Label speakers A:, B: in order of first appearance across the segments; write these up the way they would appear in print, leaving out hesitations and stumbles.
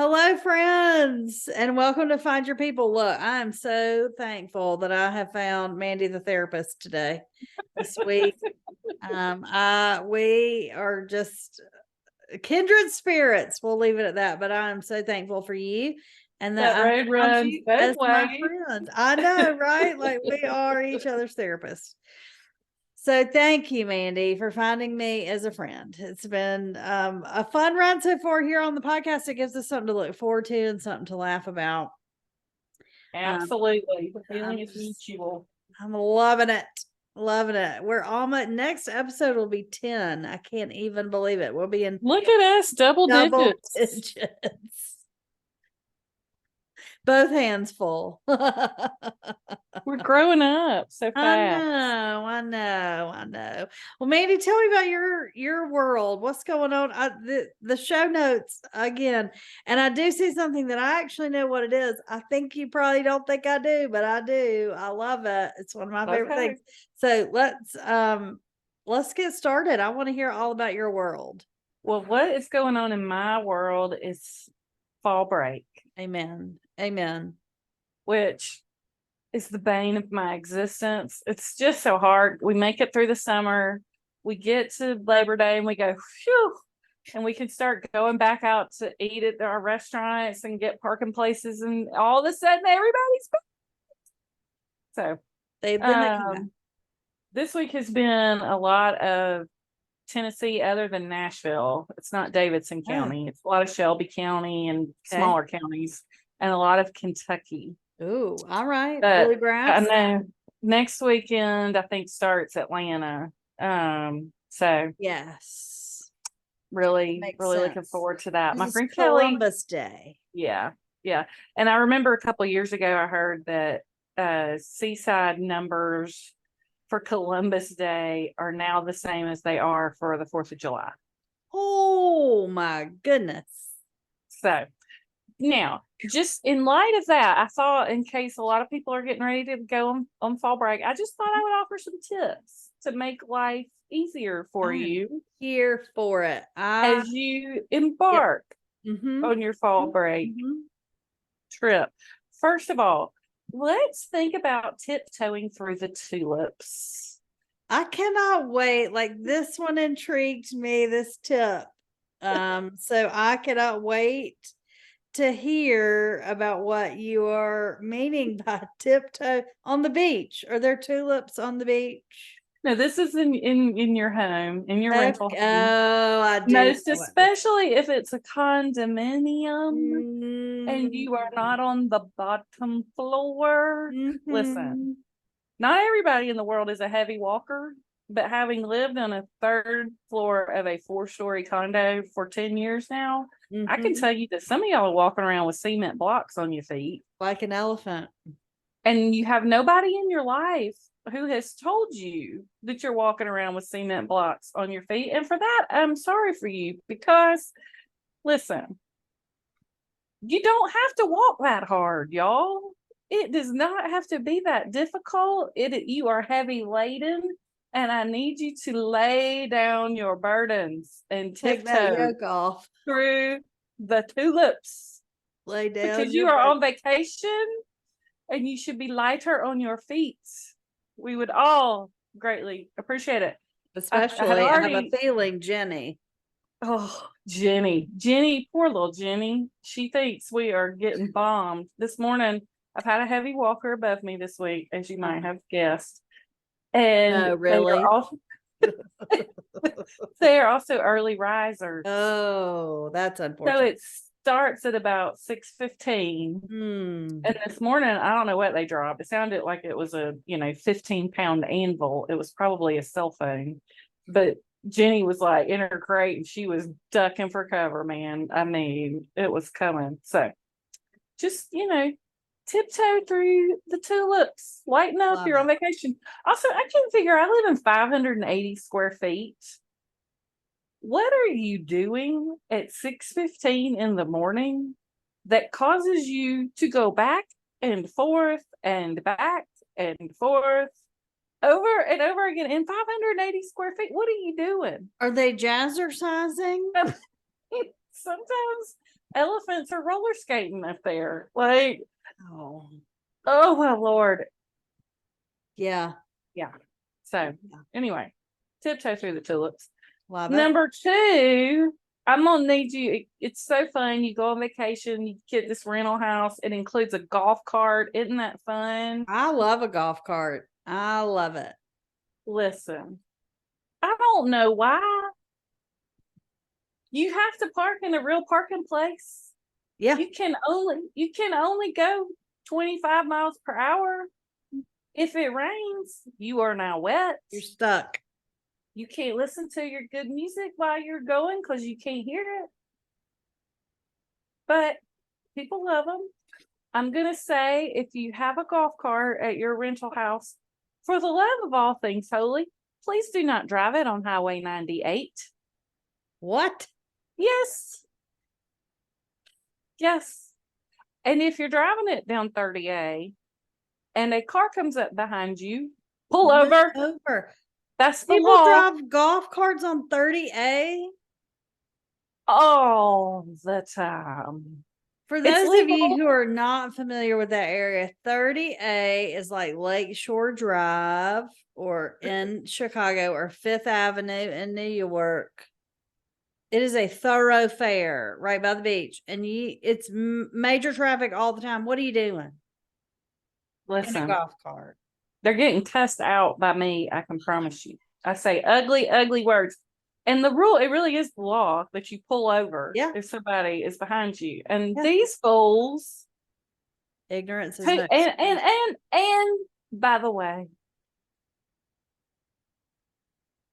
A: Hello, friends, and welcome to Find Your People. Look, I am so thankful that I have found Mandee the therapist today, this week. We are just kindred spirits. We'll leave it at that. But I am so thankful for you, and that I
B: road
A: found
B: runs
A: you
B: both
A: as my
B: ways.
A: friend. I know, right? Like we are each other's therapists. So thank you, Mandee, for finding me as a friend. It's been a fun run so far here on the podcast. It gives us something to look forward to and something to laugh about.
B: Absolutely. The feeling is mutual.
A: I'm loving it. Loving it. We're almost next episode will be 10. I can't even believe it. We'll be in
B: Look at us, double digits.
A: Both hands full.
B: We're growing up so fast.
A: I know. Well, Mandee, tell me about your world. What's going on? The show notes again, and I do see something that I actually know what it is. I think you probably don't think I do, but I do. I love it. It's one of my favorite things. So let's get started. I want to hear all about your world.
B: Well, what is going on in my world is fall break.
A: Amen.
B: Which is the bane of my existence. It's just so hard. We make it through the summer. We get to Labor Day and we go, phew, and we can start going back out to eat at our restaurants and get parking places, and all of a sudden everybody's back. So this week has been a lot of Tennessee other than Nashville. It's not Davidson County. It's a lot of Shelby County and smaller counties, and a lot of Kentucky.
A: Ooh, all right. Bluegrass.
B: I know. Next weekend, I think, starts Atlanta. So
A: yes,
B: really looking forward to that.
A: My friend Columbus Day.
B: Yeah. And I remember a couple of years ago, I heard that seaside numbers for Columbus Day are now the same as they are for the 4th of July.
A: Oh my goodness.
B: So now, just in light of that, I thought, in case a lot of people are getting ready to go on fall break, I just thought I would offer some tips to make life easier for you.
A: Here for it.
B: As you embark on your fall break trip. First of all, let's think about tiptoeing through the tulips.
A: I cannot wait. Like, this one intrigued me, this tip. So I cannot wait to hear about what you are meaning by tiptoe on the beach. Are there tulips on the beach?
B: No, this is in your home, in your rental home.
A: Oh, I do.
B: Most especially if it's a condominium and you are not on the bottom floor. Listen, not everybody in the world is a heavy walker, but having lived on a 3rd floor of a 4-story condo for 10 years now, I can tell you that some of y'all are walking around with cement blocks on your feet.
A: Like an elephant.
B: And you have nobody in your life who has told you that you're walking around with cement blocks on your feet. And for that, I'm sorry for you, because listen, you don't have to walk that hard, y'all. It does not have to be that difficult. You are heavy laden, and I need you to lay down your burdens and tiptoe through the tulips.
A: Lay down.
B: Because you are on vacation and you should be lighter on your feet. We would all greatly appreciate it.
A: Especially, I have a feeling Jenny.
B: Oh, Jenny, poor little Jenny. She thinks we are getting bombed. This morning, I've had a heavy walker above me this week, as you might have guessed. And
A: really?
B: They are also early risers.
A: Oh, that's unfortunate.
B: So it starts at about 6:15. And this morning, I don't know what they dropped. It sounded like it was a 15-pound anvil. It was probably a cell phone. But Jenny was like in her crate and she was ducking for cover, man. I mean, it was coming. So just, tiptoe through the tulips. Lighten up. You're on vacation. Also, I can't figure, I live in 580 square feet. What are you doing at 6:15 in the morning that causes you to go back and forth and back and forth over and over again in 580 square feet? What are you doing?
A: Are they jazzercising?
B: Sometimes elephants are roller skating up there. Like,
A: Oh,
B: oh my Lord.
A: yeah.
B: Yeah. So anyway, tiptoe through the tulips.
A: Love it.
B: Number 2, I'm gonna need you. It's so fun. You go on vacation, you get this rental house. It includes a golf cart. Isn't that fun?
A: I love a golf cart. I love it.
B: Listen, I don't know why you have to park in a real parking place.
A: Yeah.
B: You can only go 25 miles per hour. If it rains, you are now wet.
A: You're stuck.
B: You can't listen to your good music while you're going because you can't hear it. But people love them. I'm going to say, if you have a golf cart at your rental house, for the love of all things holy, please do not drive it on Highway 98.
A: What?
B: Yes. Yes. And if you're driving it down 30A and a car comes up behind you, pull over.
A: Over.
B: That's the
A: People
B: law.
A: drive golf carts on 30A
B: all the time.
A: For those of you who are not familiar with that area, 30A is like Lakeshore Drive or in Chicago or Fifth Avenue in New York. It is a thoroughfare right by the beach, and it's major traffic all the time. What are you doing?
B: Listen,
A: in a golf cart.
B: They're getting cussed out by me, I can promise you. I say ugly, ugly words. And the rule, it really is the law that you pull over if somebody is behind you. And these fools.
A: Ignorance is
B: and by the way,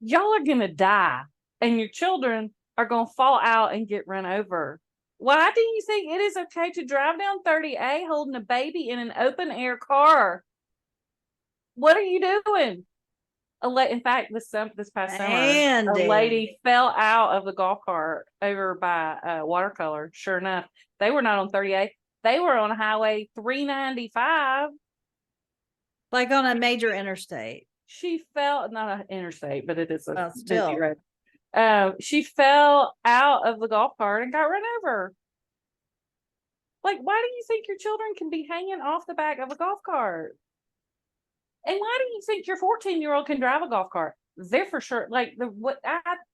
B: y'all are gonna die and your children are gonna fall out and get run over. Why do you think it is okay to drive down 30A holding a baby in an open air car? What are you doing? In fact, this past summer, a lady fell out of the golf cart over by Watercolor. Sure enough, they were not on 38. They were on Highway 395.
A: Like on a major interstate.
B: She fell, not an interstate, but it is a
A: still.
B: busy road. She fell out of the golf cart and got run over. Like, why do you think your children can be hanging off the back of a golf cart? And why do you think your 14-year-old can drive a golf cart? They're for sure. Like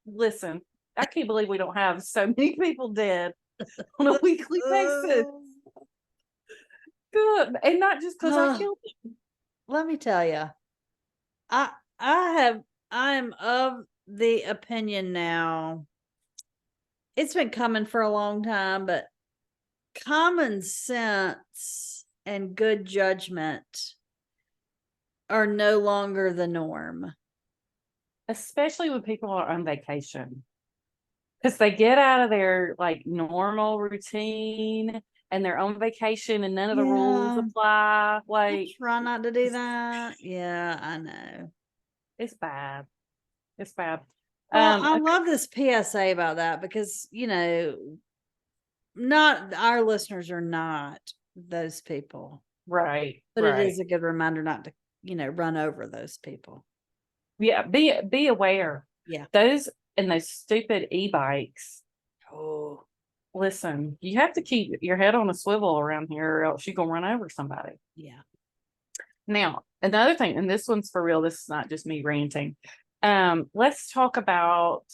B: listen, I can't believe we don't have so many people dead on a weekly basis. Good. And not just because I killed them.
A: Let me tell you, I am of the opinion now. It's been coming for a long time, but common sense and good judgment are no longer the norm.
B: Especially when people are on vacation. Because they get out of their like normal routine and they're on vacation and none of the rules apply. Like,
A: I try not to do that. Yeah, I know.
B: It's bad. It's bad.
A: Well, I love this PSA about that because, not our listeners are not those people.
B: Right.
A: But it is a good reminder not to run over those people.
B: Yeah, be aware.
A: Yeah.
B: Those stupid e-bikes.
A: Oh.
B: Listen, you have to keep your head on a swivel around here or else you're gonna run over somebody.
A: Yeah.
B: Now, another thing, and this one's for real, this is not just me ranting. Let's talk about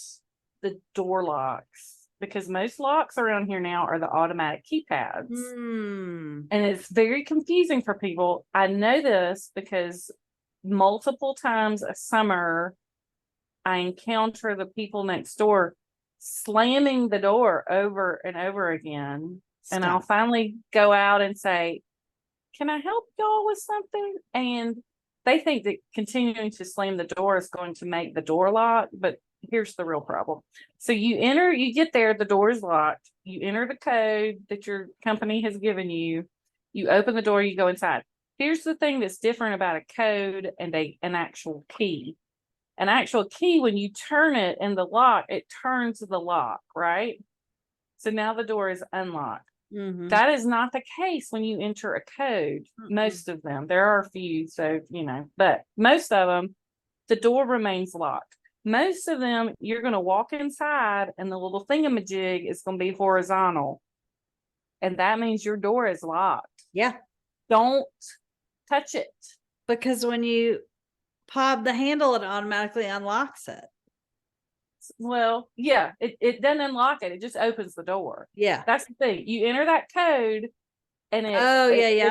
B: the door locks. Because most locks around here now are the automatic keypads. And it's very confusing for people. I know this because multiple times a summer, I encounter the people next door slamming the door over and over again. And I'll finally go out and say, can I help y'all with something? And they think that continuing to slam the door is going to make the door lock, but here's the real problem. So you get there, the door is locked. You enter the code that your company has given you. You open the door, you go inside. Here's the thing that's different about a code and an actual key. An actual key, when you turn it in the lock, it turns the lock, right? So now the door is unlocked. That is not the case when you enter a code. Most of them. There are a few, so but most of them, the door remains locked. Most of them, you're going to walk inside and the little thingamajig is going to be horizontal. and that means your door is locked.
A: Yeah.
B: Don't touch it.
A: Because when you pop the handle, it automatically unlocks it.
B: Well, yeah, it doesn't unlock it. It just opens the door.
A: Yeah.
B: That's the thing. You enter that code and it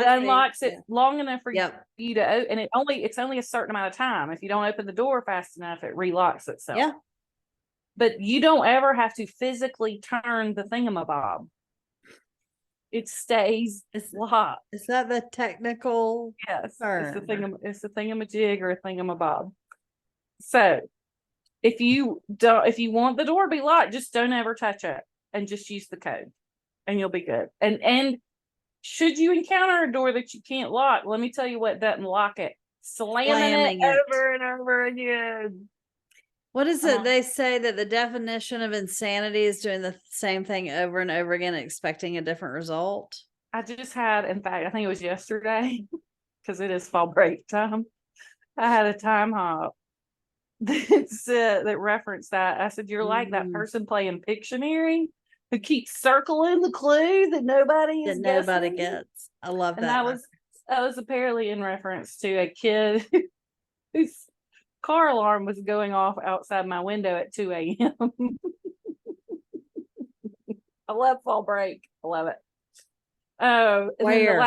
B: unlocks it long enough for you to, and it's only a certain amount of time. If you don't open the door fast enough, it relocks itself.
A: Yeah.
B: But you don't ever have to physically turn the thingamabob. It stays locked.
A: Is that the technical?
B: Yes.
A: Turn?
B: It's the thingamajig or a thingamabob. So if you want the door to be locked, just don't ever touch it and just use the code and you'll be good. And should you encounter a door that you can't lock, let me tell you what doesn't lock it. Slamming it over and over again.
A: What is it? They say that the definition of insanity is doing the same thing over and over again, expecting a different result.
B: I just had, in fact, I think it was yesterday, because it is fall break time. I had a time hop that referenced that. I said, you're like that person playing Pictionary who keeps circling the clue that nobody
A: gets. I love that.
B: And that was apparently in reference to a kid whose car alarm was going off outside my window at 2 a.m. I love fall break. I love it. And then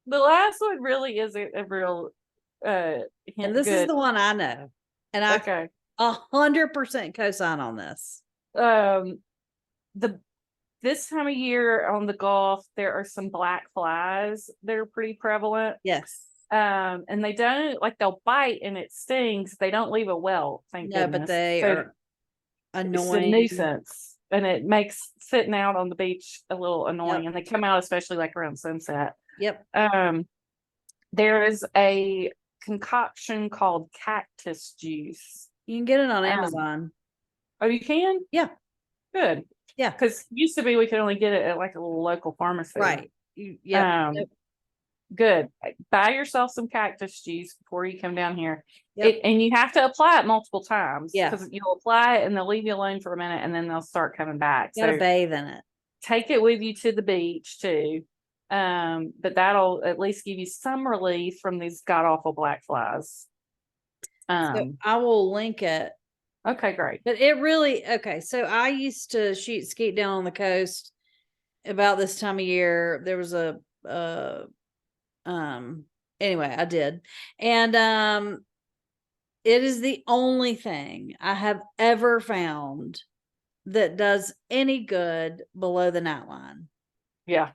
B: the last one really is a real
A: and this is the one I know. And I 100% co-sign on this.
B: This time of year on the Gulf, there are some black flies that are pretty prevalent.
A: Yes.
B: And they don't, like, they'll bite and it stings. They don't leave a welt, thank goodness.
A: But they are annoying.
B: It's a nuisance. And it makes sitting out on the beach a little annoying. And they come out especially like around sunset.
A: Yep.
B: There is a concoction called Cactus Juice.
A: You can get it on Amazon.
B: Oh, you can?
A: Yeah.
B: Good.
A: Yeah.
B: Because used to be we could only get it at like a little local pharmacy.
A: Right.
B: Good. Buy yourself some cactus juice before you come down here. And you have to apply it multiple times.
A: Yeah.
B: Because you'll apply it and they'll leave you alone for a minute and then they'll start coming back.
A: You gotta bathe in it.
B: Take it with you to the beach too. But that'll at least give you some relief from these god awful black flies.
A: So I will link it.
B: Okay, great.
A: But it really so I used to shoot skeet down on the coast about this time of year. There was anyway, I did. And it is the only thing I have ever found that does any good below the night line.
B: Yeah.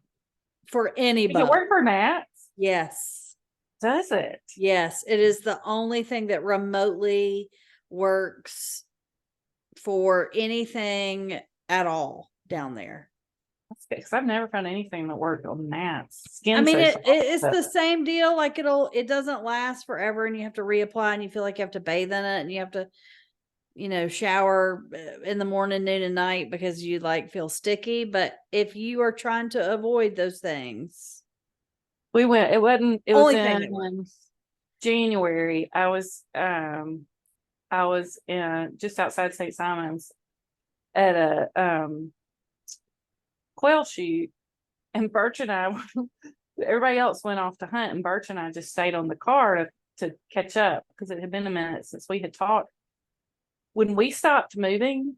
A: For anybody.
B: Does it work for gnats?
A: Yes.
B: Does it?
A: Yes. It is the only thing that remotely works for anything at all down there.
B: That's good, because I've never found anything that worked on gnats.
A: It's the same deal. Like it doesn't last forever, and you have to reapply, and you feel like you have to bathe in it, and you have to, shower in the morning, noon, and night because you feel sticky. But if you are trying to avoid those things,
B: it was in January. I was in just outside St. Simon's at a quail shoot, and Birch and I, everybody else went off to hunt, and Birch and I just stayed on the car to catch up because it had been a minute since we had talked. When we stopped moving,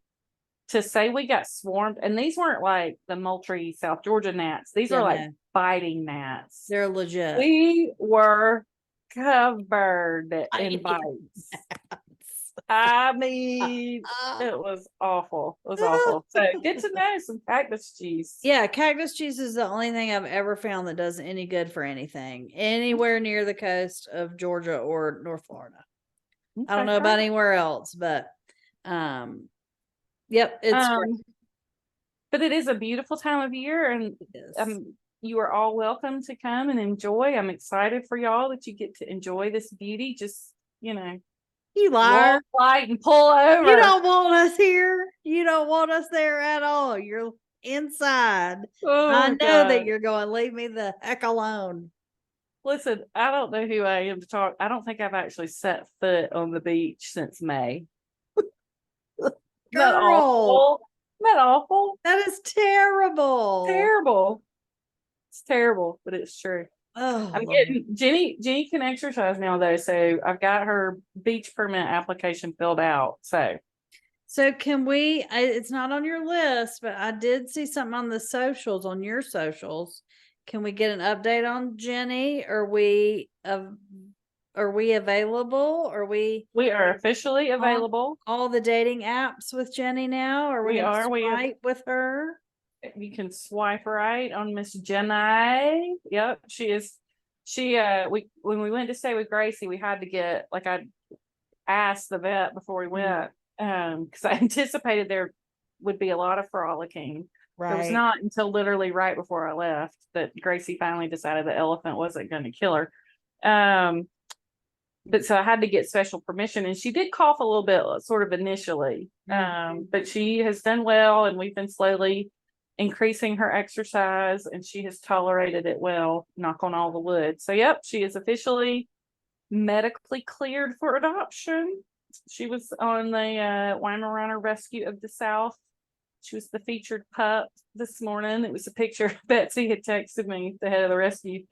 B: to say we got swarmed, and these weren't like the Moultrie, South Georgia gnats. These are like biting gnats.
A: They're legit.
B: We were covered in bites. I mean, it was awful. It was awful. So get to know some cactus juice.
A: Yeah, cactus juice is the only thing I've ever found that does any good for anything anywhere near the coast of Georgia or North Florida. Okay, I don't know about anywhere else, but yep, it's great.
B: But it is a beautiful time of year, and you are all welcome to come and enjoy. I'm excited for y'all that you get to enjoy this beauty. Just
A: you liar.
B: Light and pull over.
A: You don't want us here. You don't want us there at all. You're inside. I know that you're going, leave me the heck alone.
B: Listen, I don't know who I am to talk. I don't think I've actually set foot on the beach since May.
A: Girl.
B: Isn't that awful?
A: That is terrible.
B: Terrible. It's terrible, but it's true.
A: Oh,
B: I'm
A: Lord.
B: getting Jenny can exercise now though, so I've got her beach permit application filled out.
A: So can we, it's not on your list, but I did see something on the socials, on your socials. Can we get an update on Jenny? Are we available?
B: we are officially available.
A: All the dating apps with Jenny now? Are we gonna swipe with her?
B: You can swipe right on Miss Jenny. Yep, she is. When we went to stay with Gracie, we had to get, like, I asked the vet before we went, because I anticipated there would be a lot of frolicking. Right. It was not until literally right before I left that Gracie finally decided the elephant wasn't going to kill her. But so I had to get special permission, and she did cough a little bit, sort of initially. But she has done well, and we've been slowly increasing her exercise, and she has tolerated it well, knock on all the wood. So yep, she is officially medically cleared for adoption. She was on the Weimaraner Rescue of the South. She was the featured pup this morning. It was a picture. Betsy had texted me, the head of the rescue,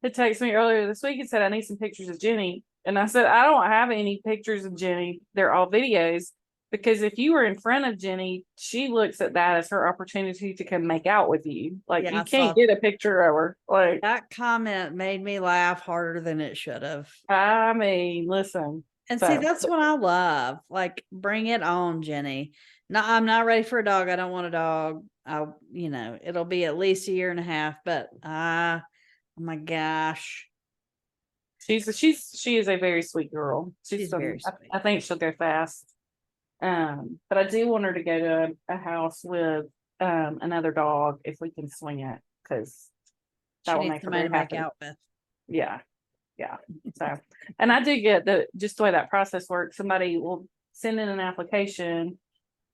B: had texted me earlier this week and said, I need some pictures of Jenny. And I said, I don't have any pictures of Jenny. They're all videos. Because if you were in front of Jenny, she looks at that as her opportunity to come make out with you. Like, you can't get a picture of her. Like,
A: that comment made me laugh harder than it should have.
B: I mean, listen.
A: And see, that's what I love. Like, bring it on, Jenny. No, I'm not ready for a dog. I don't want a dog. It'll be at least 1.5 years, but oh my gosh.
B: She is a very sweet girl. She's very sweet. I think she'll go fast. But I do want her to go to a house with another dog if we can swing it, because that will make her very happy. Out with. Yeah. So, and I do get just the way that process works. Somebody will send in an application,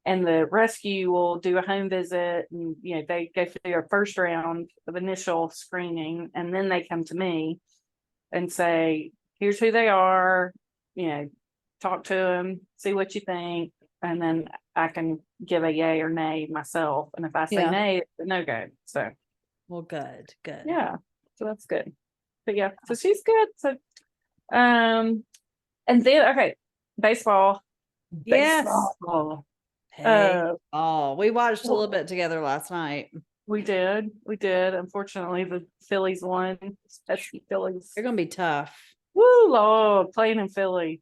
B: and the rescue will do a home visit, and they go through a first round of initial screening, and then they come to me and say, "Here's who they are. Talk to them, see what you think." And then I can give a yay or nay myself. And if I say nay, it's a no go. So,
A: well, good.
B: Yeah. So that's good. But yeah, so she's good. So, and then, baseball.
A: Yes.
B: Baseball.
A: We watched a little bit together last night.
B: We did. Unfortunately, the Phillies won. Pesky Phillies.
A: They're going to be tough.
B: Woo, Lord, playing in Philly.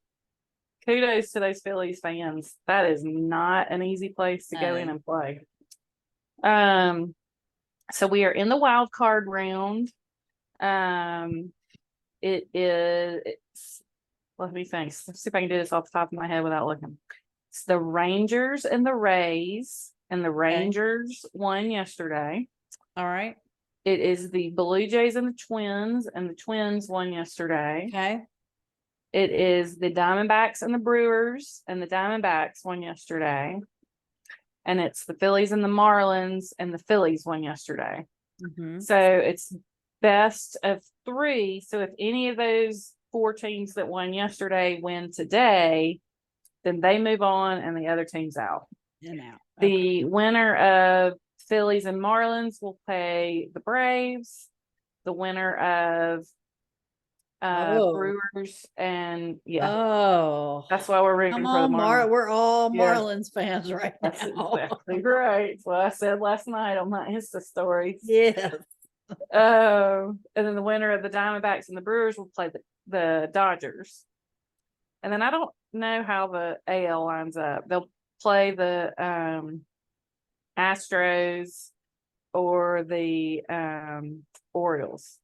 B: Kudos to those Phillies fans. That is not an easy place to go in and play. So we are in the wild card round. It is, let me think. Let's see if I can do this off the top of my head without looking. It's the Rangers and the Rays, and the Rangers won yesterday.
A: All right.
B: It is the Blue Jays and the Twins won yesterday.
A: Okay.
B: It is the Diamondbacks and the Brewers, and the Diamondbacks won yesterday. And it's the Phillies and the Marlins, and the Phillies won yesterday. Mm-hmm. So it's best of 3. So if any of those 4 teams that won yesterday win today, then they move on and the other team's out. Okay. The winner of Phillies and Marlins will play the Braves. The winner of Brewers and that's why we're rooting for the Marlins.
A: We're all Marlins fans right now.
B: That's exactly right. That's what I said last night on my Insta stories.
A: Yes.
B: And then the winner of the Diamondbacks and the Brewers will play the Dodgers. And then I don't know how the AL lines up. They'll play the Astros or the Orioles.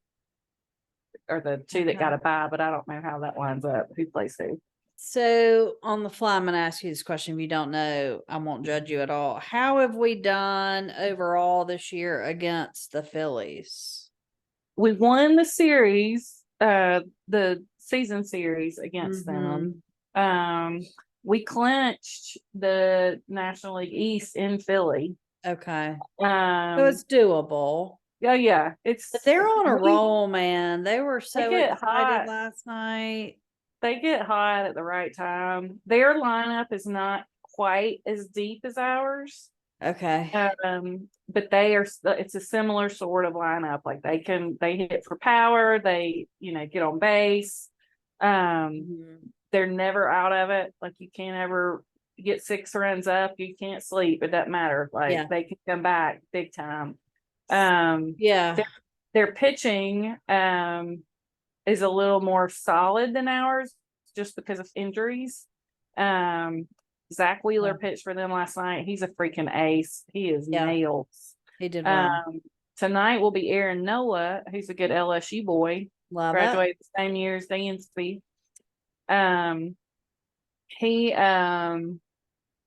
B: Or the 2 that got a bye, but I don't know how that lines up. Who plays who?
A: So on the fly, I'm going to ask you this question. If you don't know, I won't judge you at all. How have we done overall this year against the Phillies?
B: We won the series, the season series against them. We clinched the National League East in Philly.
A: Okay. So it's doable.
B: Yeah. But
A: they're on a roll, man. They were so excited last night.
B: They get hot at the right time. Their lineup is not quite as deep as ours.
A: Okay.
B: But it's a similar sort of lineup. Like they hit for power, they, get on base. They're never out of it. Like you can't ever get 6 runs up, you can't sleep. It doesn't matter. Like they can come back big time.
A: Yeah.
B: Their pitching is a little more solid than ours just because of injuries. Zach Wheeler pitched for them last night. He's a freaking ace. He is nails.
A: He did well.
B: Tonight will be Aaron Nola, who's a good LSU boy.
A: Love
B: graduated the same year as Dansby.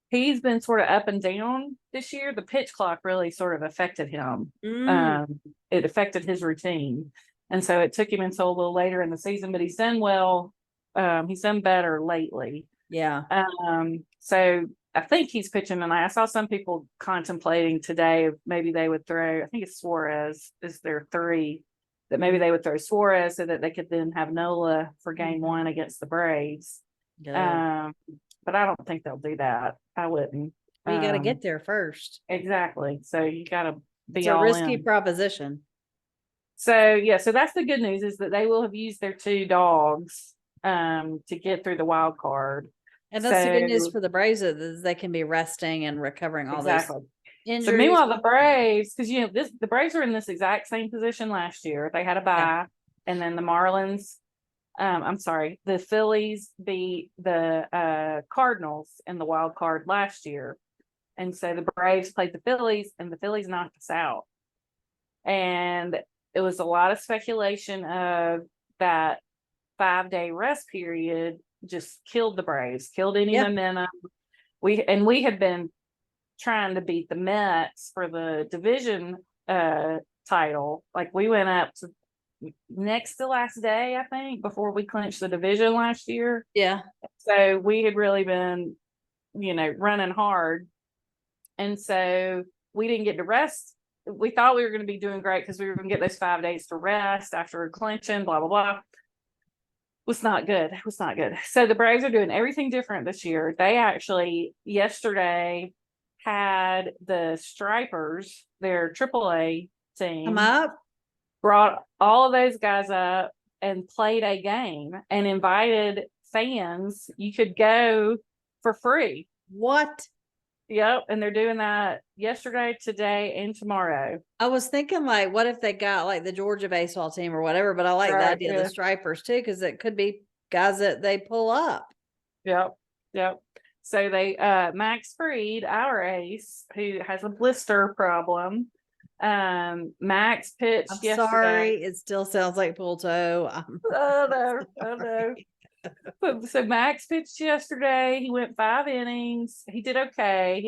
B: He's been sort of up and down this year. The pitch clock really sort of affected him. It affected his routine. And so it took him until a little later in the season, but he's done well. He's done better lately.
A: Yeah.
B: So I think he's pitching tonight. I saw some people contemplating today maybe they would throw, I think it's Suarez is their 3, that maybe they would throw Suarez so that they could then have Nola for game 1 against the Braves. But I don't think they'll do that. I wouldn't.
A: Well, you got to get there first.
B: Exactly. So you got to be
A: it's a risky proposition.
B: So so that's the good news, is that they will have used their 2 dogs to get through the wild card.
A: And that's the good news for the Braves, is they can be resting and recovering all those injuries.
B: So meanwhile, the Braves, because the Braves were in this exact same position last year. They had a bye, and then the Marlins. The Phillies beat the Cardinals in the wild card last year, and so the Braves played the Phillies, and the Phillies knocked us out. And it was a lot of speculation of that 5-day rest period just killed the Braves, killed any momentum. We had been trying to beat the Mets for the division title. Like we went up to next to last day, I think, before we clinched the division last year.
A: Yeah.
B: So we had really been, running hard. And so we didn't get to rest. We thought we were going to be doing great because we were going to get those 5 days to rest after clinching, blah, blah, blah. Was not good. It was not good. So the Braves are doing everything different this year. They actually yesterday had the Stripers, their AAA team,
A: come up,
B: brought all of those guys up and played a game and invited fans. You could go for free.
A: What?
B: Yep. And they're doing that yesterday, today, and tomorrow.
A: I was thinking, like, what if they got like the Georgia baseball team or whatever, but I like the idea of the Stripers too, because it could be guys that they pull up.
B: Yep. So they Max Fried, our ace, who has a blister problem. Max pitched yesterday.
A: Sorry, it still sounds like pull toe.
B: I know. So Max pitched yesterday. He went 5 innings. He did okay.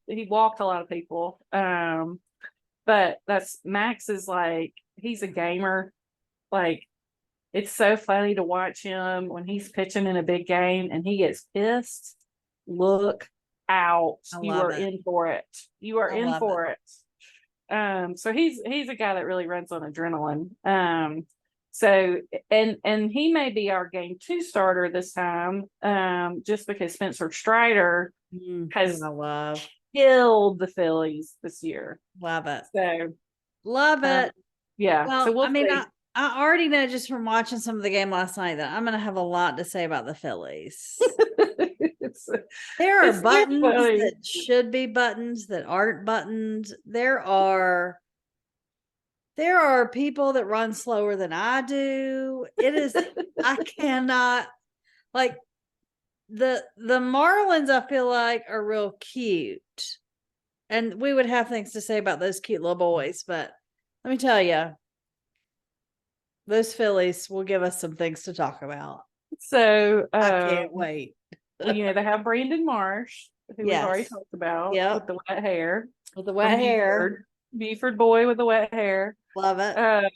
B: He walked a lot of people. But Max is like, he's a gamer. Like, it's so funny to watch him when he's pitching in a big game and he gets pissed. Look out. You are in for it. You are in for it. So he's a guy that really runs on adrenaline. So and he may be our game 2 starter this time, just because Spencer Strider has killed the Phillies this year.
A: Love it.
B: So
A: love it.
B: Yeah.
A: Well,
B: so we'll see.
A: I already know just from watching some of the game last night that I'm going to have a lot to say about the Phillies. There are buttons that should be buttons that aren't buttons. There are people that run slower than I do. It is, I cannot, like, the Marlins, I feel like, are real cute. And we would have things to say about those cute little boys, but let me tell you, those Phillies will give us some things to talk about.
B: So
A: I can't wait.
B: They have Brandon Marsh, who we've already talked about, with the wet hair.
A: With the wet hair.
B: Buford boy with the wet hair.
A: Love it.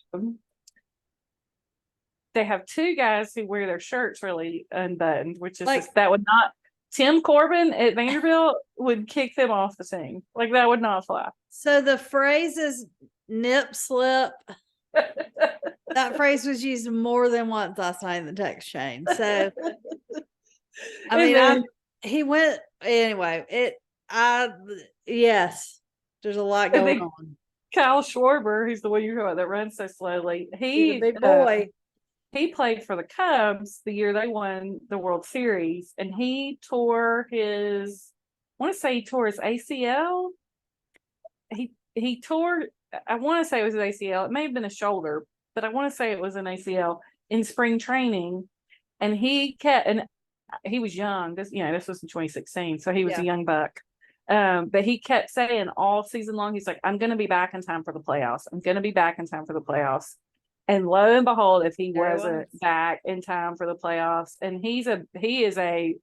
B: They have 2 guys who wear their shirts really unbuttoned, which is like, that would not. Tim Corbin at Vanderbilt would kick them off the team. Like, that would not fly.
A: So the phrase is nip slip. That phrase was used more than once last night in the text chain. So, I mean, he went anyway. Yes, there's a lot
B: I
A: going
B: think
A: on.
B: Kyle Schwarber, who's the one you're talking about that runs so slowly,
A: He's a big boy.
B: he played for the Cubs the year they won the World Series, and he tore his, I want to say he tore his ACL. He tore, I want to say it was his ACL. It may have been a shoulder, but I want to say it was an ACL in spring training. And and he was young. This was in 2016, so he was a
A: Yeah.
B: young buck. But he kept saying all season long, he's like, I'm going to be back in time for the playoffs. I'm going to be back in time for the playoffs. And lo and behold, if he wasn't back in time for the playoffs, and he is a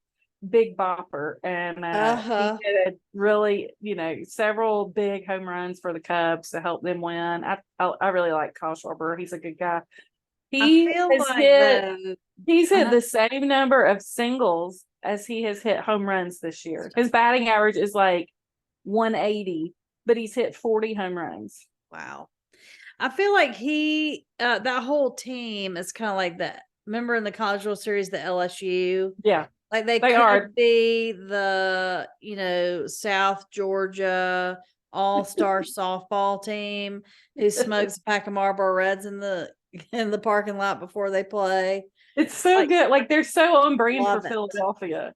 B: big bopper, and he did really, several big home runs for the Cubs to help them win. I really like Kyle Schwarber. He's a good guy.
A: I feel like
B: He's hit the same number of singles as he has hit home runs this year. His batting average is like 180, but he's hit 40 home runs.
A: Wow. I feel like that whole team is kind of like that. Remember in the College World Series, the LSU?
B: Yeah.
A: Like they could be the, South Georgia all-star softball team who smokes a pack of Marlboro Reds in the parking lot before they play.
B: It's so good. Like they're so on brand for Philadelphia.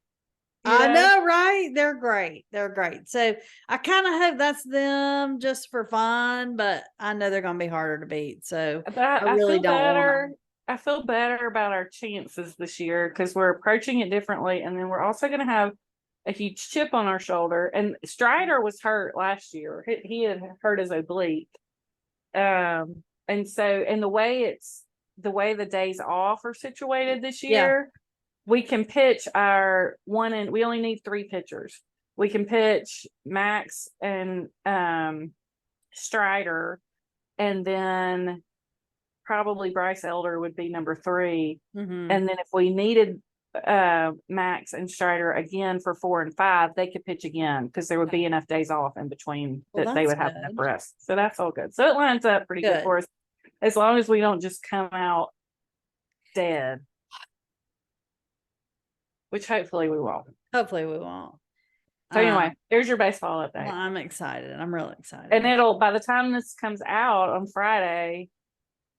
A: I know, right? They're great. They're great. So I kind of hope that's them just for fun, but I know they're going to be harder to beat. So I really don't.
B: I feel better about our chances this year because we're approaching it differently. And then we're also going to have a huge chip on our shoulder. And Strider was hurt last year. He had hurt his oblique. And the way the days off are situated this year, we can pitch we only need 3 pitchers. We can pitch Max and Strider, and then probably Bryce Elder would be number 3.
A: Mm-hmm.
B: And then if we needed Max and Strider again for 4 and 5, they could pitch again because there would be enough days off in between that they would have enough rest. So that's all good. So it lines up pretty good for us, as long as we don't just come out dead. Which hopefully we won't.
A: Hopefully we won't.
B: So anyway, there's your baseball update.
A: Well, I'm excited. I'm really excited.
B: And by the time this comes out on Friday,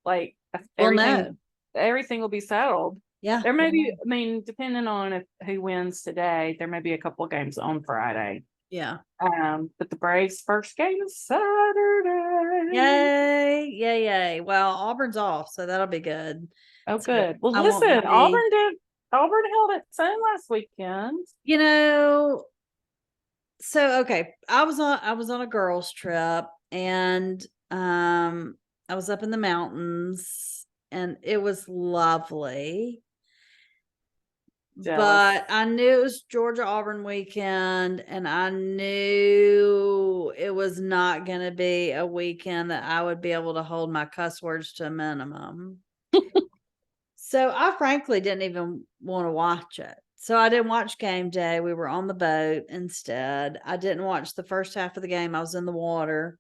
B: like everything will be settled.
A: Yeah.
B: There may be, depending on who wins today, there may be a couple of games on Friday.
A: Yeah.
B: But the Braves' first game is Saturday.
A: Yay. Yay. Well, Auburn's off, so that'll be good.
B: Oh, good. Well, listen, Auburn held its own last weekend.
A: So okay, I was on a girls' trip, and I was up in the mountains, and it was lovely. Jealous. But I knew it was Georgia Auburn weekend, and I knew it was not going to be a weekend that I would be able to hold my cuss words to a minimum. So I frankly didn't even want to watch it. So I didn't watch game day. We were on the boat instead. I didn't watch the first half of the game. I was in the water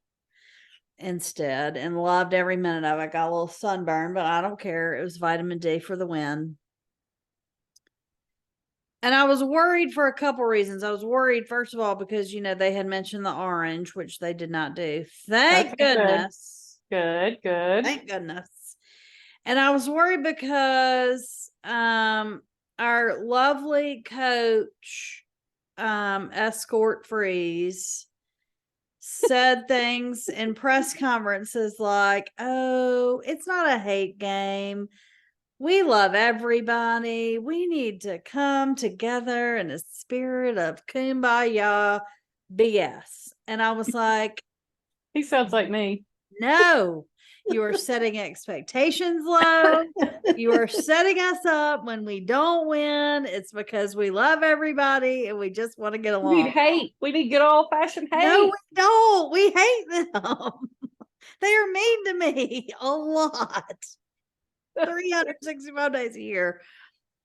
A: instead and loved every minute of it. I got a little sunburn, but I don't care. It was vitamin D for the win. And I was worried for a couple reasons. I was worried, first of all, because, they had mentioned the orange, which they did not do. Thank goodness.
B: Good.
A: Thank goodness. And I was worried because our lovely coach, Escort Freeze, said things in press conferences like, oh, it's not a hate game. We love everybody. We need to come together in a spirit of kumbaya BS. And I was like,
B: he sounds like me.
A: No, you are setting expectations low. You are setting us up when we don't win. It's because we love everybody and we just want to get along.
B: We need hate. We need good old fashioned hate.
A: No, we don't. We hate them. They are mean to me a lot. 365 days a year.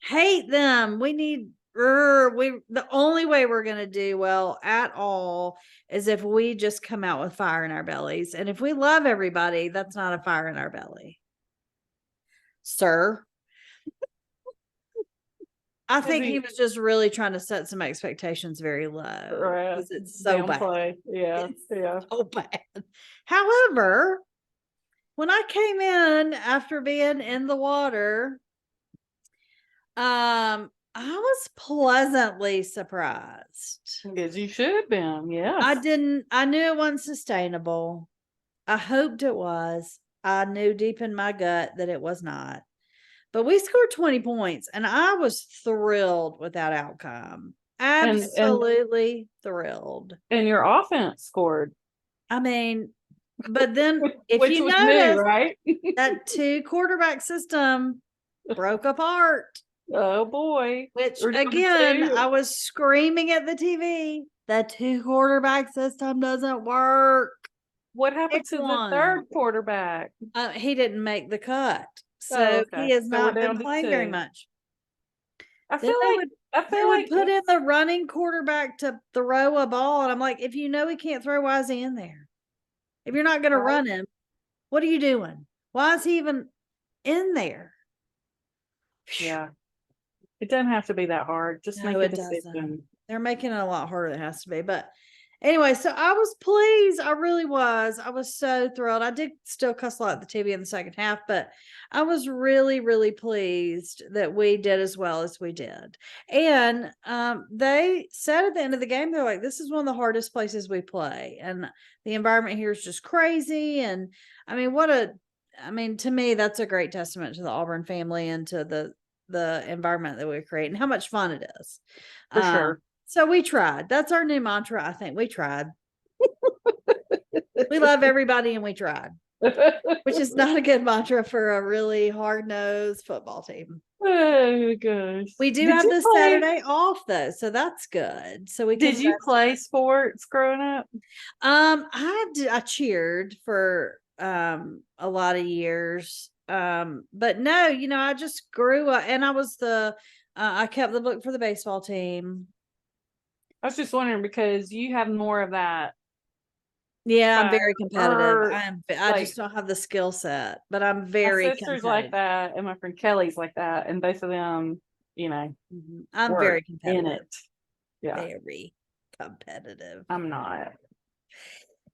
A: Hate them. We need the only way we're going to do well at all is if we just come out with fire in our bellies. And if we love everybody, that's not a fire in our belly. Sir. I think he was just really trying to set some expectations very low because it's so bad.
B: Yeah,
A: it's so bad. However, when I came in after being in the water, I was pleasantly surprised.
B: As you should have been. Yes.
A: I knew it wasn't sustainable. I hoped it was. I knew deep in my gut that it was not. But we scored 20 points and I was thrilled with that outcome. Absolutely thrilled.
B: And your offense scored.
A: I mean, but then if
B: Which
A: you
B: was
A: notice,
B: new, right?
A: that 2 quarterback system broke apart.
B: Oh boy.
A: Which again, I was screaming at the TV. The 2 quarterback system doesn't work.
B: What happened to the third quarterback?
A: He didn't make the cut. So he has not been playing very much.
B: I feel like
A: they would put in the running quarterback to throw a ball. And I'm like, if you know he can't throw, why is he in there? If you're not going to run him, what are you doing? Why is he even in there?
B: Yeah. It doesn't have to be that hard. Just make a decision.
A: They're making it a lot harder than it has to be. But anyway, so I was pleased. I really was. I was so thrilled. I did still cuss a lot at the TV in the second half, but I was really, really pleased that we did as well as we did. And they said at the end of the game, they're like, this is one of the hardest places we play. And the environment here is just crazy. And I mean, to me, that's a great testament to the Auburn family and to the environment that we create and how much fun it is.
B: For sure.
A: So we tried. That's our new mantra, I think. We tried. We love everybody and we tried. Which is not a good mantra for a really hard-nosed football team.
B: Oh gosh.
A: We do have this Saturday off though, so that's good. So we
B: did you play sports growing up?
A: I cheered for a lot of years. But no, I just grew up and I was I kept the book for the baseball team.
B: I was just wondering because you have more of that.
A: Yeah, I'm very competitive. I just don't have the skill set, but I'm very
B: my sister's like that, and my friend Kelly's like that, and both of them,
A: I'm very competitive.
B: In it. Yeah.
A: Very competitive.
B: I'm not.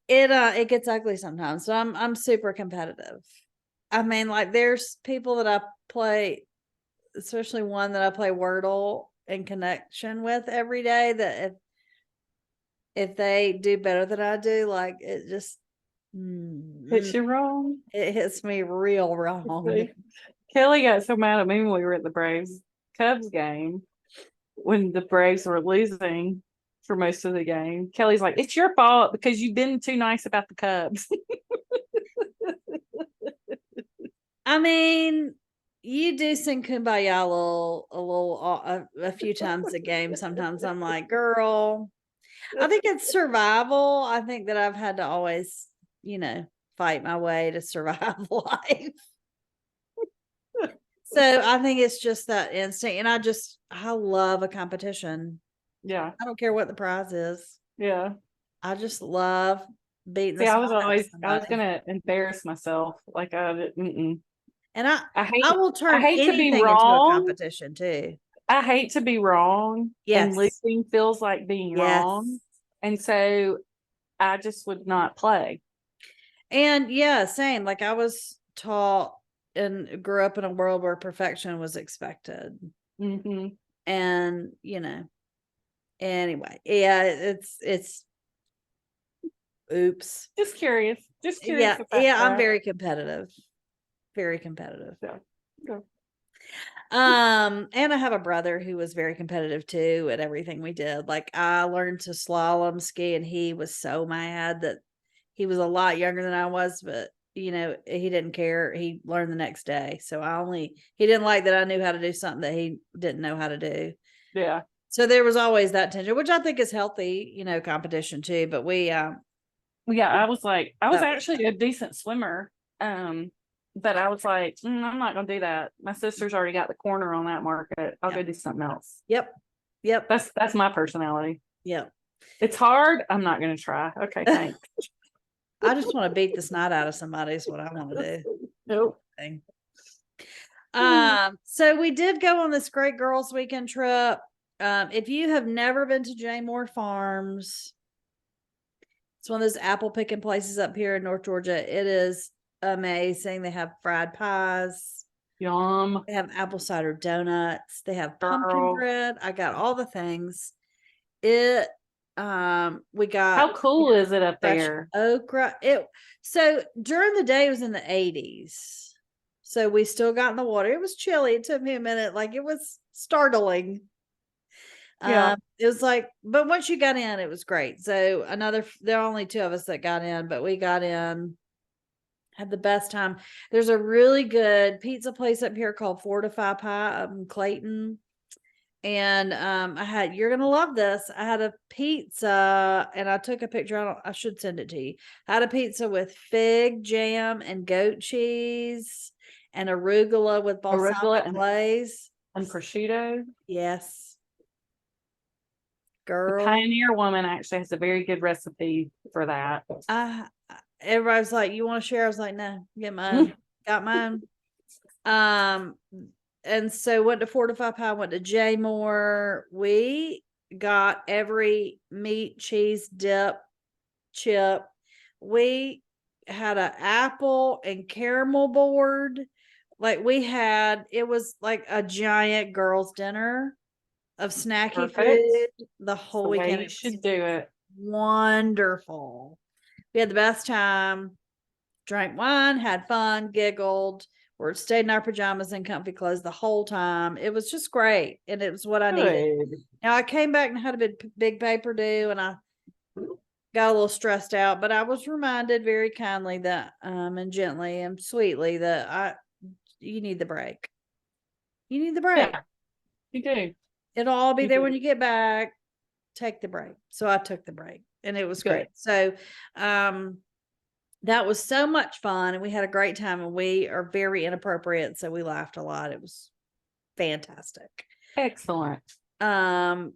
A: It gets ugly sometimes. So I'm super competitive. I mean, like there's people that I play, especially one that I play Wordle and Connection with every day, that if they do better than I do, like it just
B: hits you wrong.
A: It hits me real wrong.
B: Kelly got so mad at me when we were at the Braves Cubs game when the Braves were losing for most of the game. Kelly's like, it's your fault because you've been too nice about the Cubs.
A: I mean, you do sing Kumbaya a few times a game. Sometimes I'm like, girl, I think it's survival. I think that I've had to always, fight my way to survive life. So I think it's just that instinct. And I love a competition.
B: Yeah.
A: I don't care what the prize is.
B: Yeah.
A: I just love beating
B: I was going to embarrass myself. Like, and
A: I will turn anything to be
B: wrong.
A: Into a competition too.
B: I hate to be wrong.
A: Yes.
B: And losing feels like being wrong. And so I just would not play.
A: And yeah, same. Like I was taught and grew up in a world where perfection was expected.
B: Mm-hmm.
A: And, anyway, yeah, it's oops.
B: Just curious.
A: Yeah, I'm very competitive. Very competitive.
B: Yeah. Okay.
A: And I have a brother who was very competitive too at everything we did. Like I learned to slalom ski and he was so mad that he was a lot younger than I was, but he didn't care. He learned the next day. So he didn't like that I knew how to do something that he didn't know how to do.
B: Yeah.
A: So there was always that tension, which I think is healthy, competition too. But I
B: was actually a decent swimmer. But I was like, I'm not going to do that. My sister's already got the corner on that market. I'll go do something else.
A: Yep.
B: That's my personality.
A: Yep.
B: It's hard. I'm not going to try. Okay, thanks.
A: I just want to beat the snot out of somebody is what I want to do.
B: Nope.
A: So we did go on this great girls weekend trip. If you have never been to Jaymore Farms, it's one of those apple picking places up here in North Georgia. It is amazing. They have fried pies.
B: Yum.
A: They have apple cider donuts. They have pumpkin
B: Girl.
A: bread. I got all the things. We got
B: How cool is it up
A: fresh
B: there?
A: okra. So during the day it was in the 80s. So we still got in the water. It was chilly. It took me a minute. Like, it was startling.
B: Yeah.
A: It was like, but once you got in, it was great. So there are only two of us that got in, but we got in, had the best time. There's a really good pizza place up here called Fortify Pie up in Clayton. And you're gonna love this. I had a pizza and I took a picture. I should send it to you. I had a pizza with fig jam and goat cheese and arugula with balsamic glaze
B: and prosciutto.
A: Yes,
B: The
A: girl.
B: Pioneer Woman actually has a very good recipe for that.
A: Everybody's like, "You want to share?" I was like, "No, get mine." Got mine. And so went to Fortify Pie, went to Jaymore. We got every meat, cheese, dip, chip. We had an apple and caramel board. Like, it was like a giant girls' dinner of snacky food the whole weekend.
B: You should do it.
A: Wonderful. We had the best time, drank wine, had fun, giggled. We stayed in our pajamas and comfy clothes the whole time. It was just great. And it was what I needed. Now I came back and had a big paper due and I got a little stressed out, but I was reminded very kindly that, and gently and sweetly that you need the break. You need the break.
B: Yeah, you do.
A: It'll all be there when you get back. Take the break. So I took the break and it was great. So, that was so much fun and we had a great time and we are very inappropriate. So we laughed a lot. It was fantastic.
B: Excellent.
A: So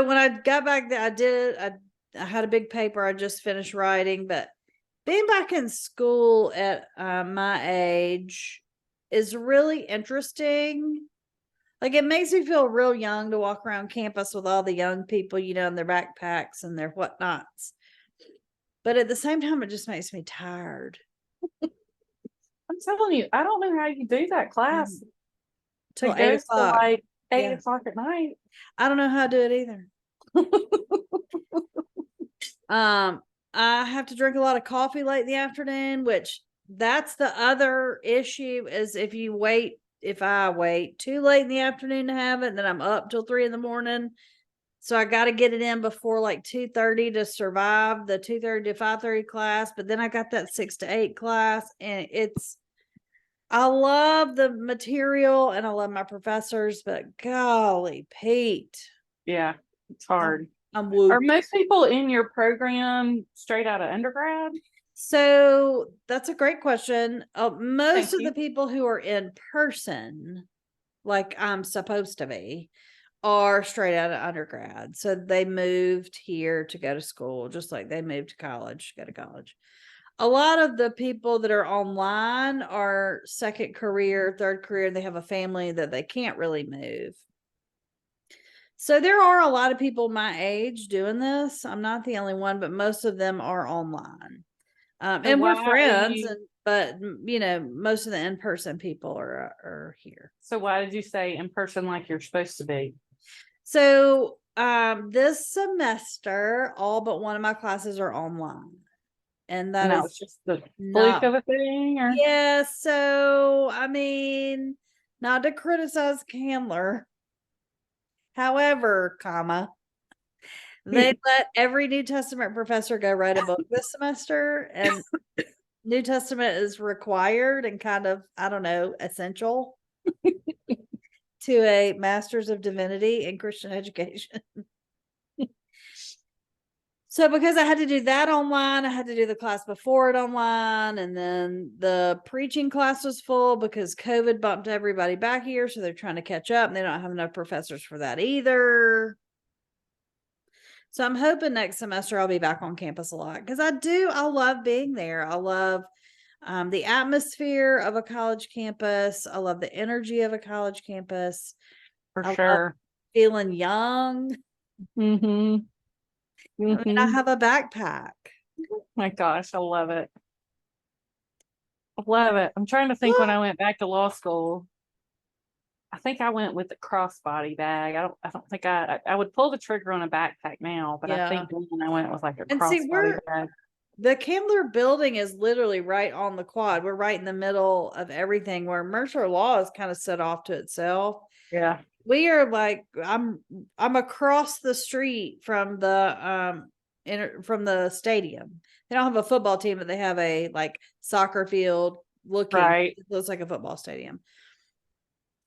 A: when I got back there, I had a big paper I just finished writing, but being back in school at my age is really interesting. Like, it makes me feel real young to walk around campus with all the young people, in their backpacks and their whatnots. But at the same time, it just makes me tired.
B: I'm telling you, I don't know how you do that class.
A: Till 8 o'clock.
B: Like 8 o'clock at night.
A: I don't know how to do it either. I have to drink a lot of coffee late in the afternoon, which that's the other issue is if I wait too late in the afternoon to have it, then I'm up till 3 in. So I got to get it in before like 2:30 to survive the 2:30 to 5:30 class. But then I got that 6 to 8 class and I love the material and I love my professors, but golly, Pete.
B: Yeah, it's hard.
A: I'm whooped.
B: Are most people in your program straight out of undergrad?
A: So that's a great question. Most of the people who are in person, like I'm supposed to be, are straight out of undergrad. So they moved here to go to school, just like they moved to college, to go to college. A lot of the people that are online are second career, third career, they have a family that they can't really move. So there are a lot of people my age doing this. I'm not the only one, but most of them are online. And we're friends, but most of the in-person people are here.
B: So why did you say in person like you're supposed to be?
A: So this semester, all but one of my classes are online. And that is
B: just the fluke of a thing? Or?
A: Yeah, so I mean, not to criticize Candler. However, they let every New Testament professor go write a book this semester, and New Testament is required and kind of, I don't know, essential to a Master's of Divinity in Christian Education. So because I had to do that online, I had to do the class before it online, and then the preaching class was full because COVID bumped everybody back here, so they're trying to catch up, and they don't have enough professors for that either. So I'm hoping next semester I'll be back on campus a lot because I love being there. I love the atmosphere of a college campus. I love the energy of a college campus.
B: For
A: I love
B: sure.
A: feeling young.
B: Mm-hmm.
A: I mean, I have a backpack.
B: My gosh, I love it. I love it. I'm trying to think when I went back to law school. I think I went with the crossbody bag. I don't think I would pull the trigger on a backpack now, but I
A: Yeah.
B: think when I went with like a
A: And see,
B: crossbody bag.
A: the Candler building is literally right on the quad. We're right in the middle of everything, where Mercer Law is kind of set off to itself.
B: Yeah.
A: We are like, I'm across the street from the from the stadium. They don't have a football team, but they have a like soccer field looking.
B: Right.
A: It looks like a football stadium.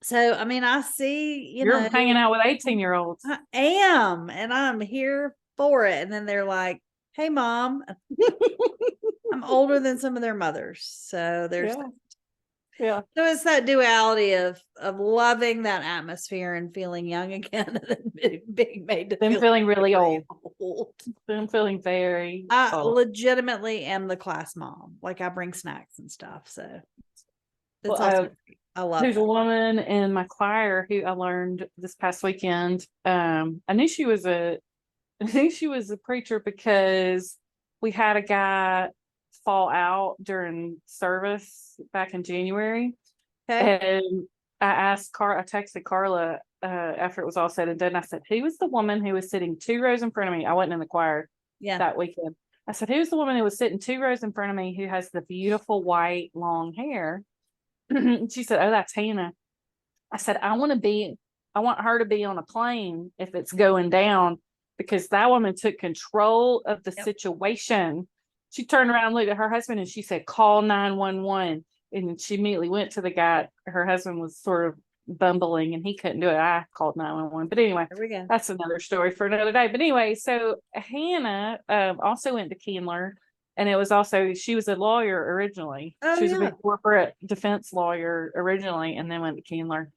A: So I mean, I see,
B: You're hanging out with 18-year-olds.
A: I am, and I'm here for it. And then they're like, "Hey, mom." I'm older than some of their mothers, so there's
B: Yeah.
A: so it's that duality of loving that atmosphere and feeling young again, and then being made to
B: Them
A: feel
B: feeling really
A: really
B: old. Them feeling very
A: I
B: old.
A: legitimately am the class mom. Like, I bring snacks and stuff, so it's
B: Well,
A: also I love
B: there's
A: that.
B: a woman in my choir who I learned this past weekend. I knew she was a preacher because we had a guy fall out during service back in January.
A: Okay.
B: And I texted Carla after it was all said and done. I said, "Who was the woman who was sitting 2 rows in front of me?" I wasn't in the choir
A: Yeah.
B: that weekend. I said, "Who's the woman who was sitting 2 rows in front of me who has the beautiful white long hair?" She said, "Oh, that's Hannah." I said, I want her to be on a plane if it's going down, because that woman took control of the situation. She turned around and looked at her husband and she said, "Call 911." And she immediately went to the guy. Her husband was sort of bumbling and he couldn't do it. I called 911. But anyway,
A: There we go.
B: that's another story for another day. But anyway, so Hannah also went to Kindler. And it was also, she was a lawyer originally.
A: Oh,
B: She was a
A: yeah.
B: big corporate defense lawyer originally, and then went to Kindler.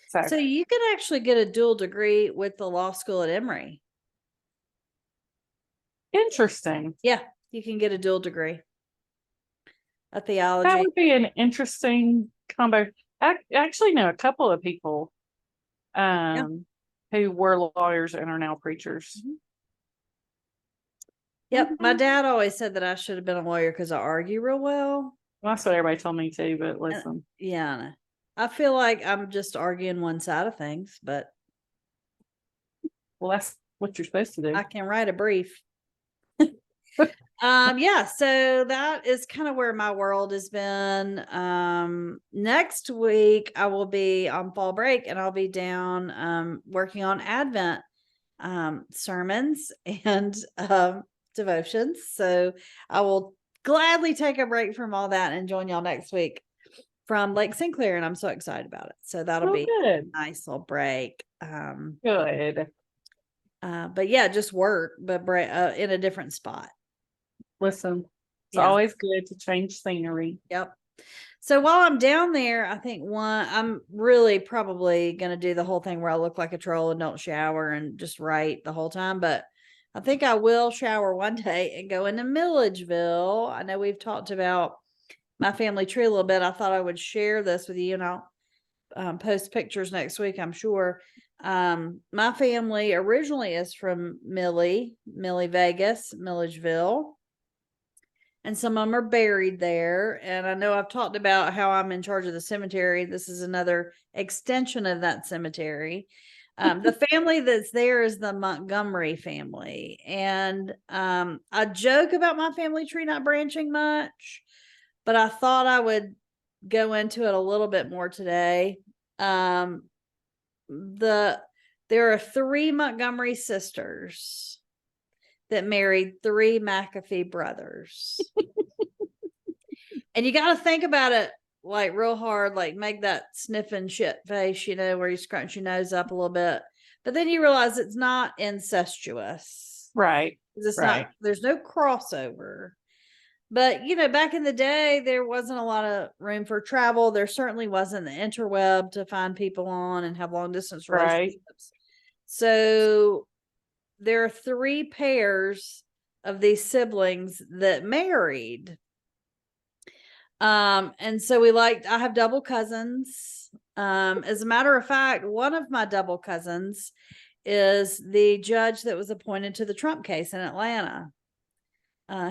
A: So you can actually get a dual degree with the law school at Emory.
B: Interesting.
A: Yeah, you can get a dual degree. A
B: That
A: theology.
B: would be an interesting combo. I actually know a couple of people who were lawyers and are now preachers.
A: Yep. My dad always said that I should have been a lawyer because I argue real well.
B: Well, that's what everybody told me too, but listen.
A: Yeah, I know. I feel like I'm just arguing one side of things, but
B: Well, that's what you're supposed to do.
A: I can write a brief. Yeah, so that is kind of where my world has been. Next week I will be on fall break and I'll be down working on Advent sermons and devotions. So I will gladly take a break from all that and join y'all next week from Lake Sinclair, and I'm so excited about it. So that'll be
B: good.
A: A nice little break.
B: Good.
A: But yeah, just work, but in a different spot.
B: Listen, it's always good to change scenery.
A: Yep. So while I'm down there, I think I'm really probably going to do the whole thing where I look like a troll and don't shower and just write the whole time. But I think I will shower one day and go into Milledgeville. I know we've talked about my family tree a little bit. I thought I would share this with you, and I'll post pictures next week, I'm sure. My family originally is from Millie, Vegas, Milledgeville. And some of them are buried there. And I know I've talked about how I'm in charge of the cemetery. This is another extension of that cemetery. The family that's there is the Montgomery family. And I joke about my family tree not branching much, but I thought I would go into it a little bit more today. There are 3 Montgomery sisters that married 3 McAfee brothers. And you got to think about it like real hard, like make that sniffing shit face, where you scrunch your nose up a little bit. But then you realize it's not incestuous.
B: Right.
A: It's not, there's no crossover. But, back in the day, there wasn't a lot of room for travel. There certainly wasn't the interweb to find people on and have long distance relationships. Right. So there are 3 pairs of these siblings that married. And so I have double cousins. As a matter of fact, one of my double cousins is the judge that was appointed to the Trump case in Atlanta.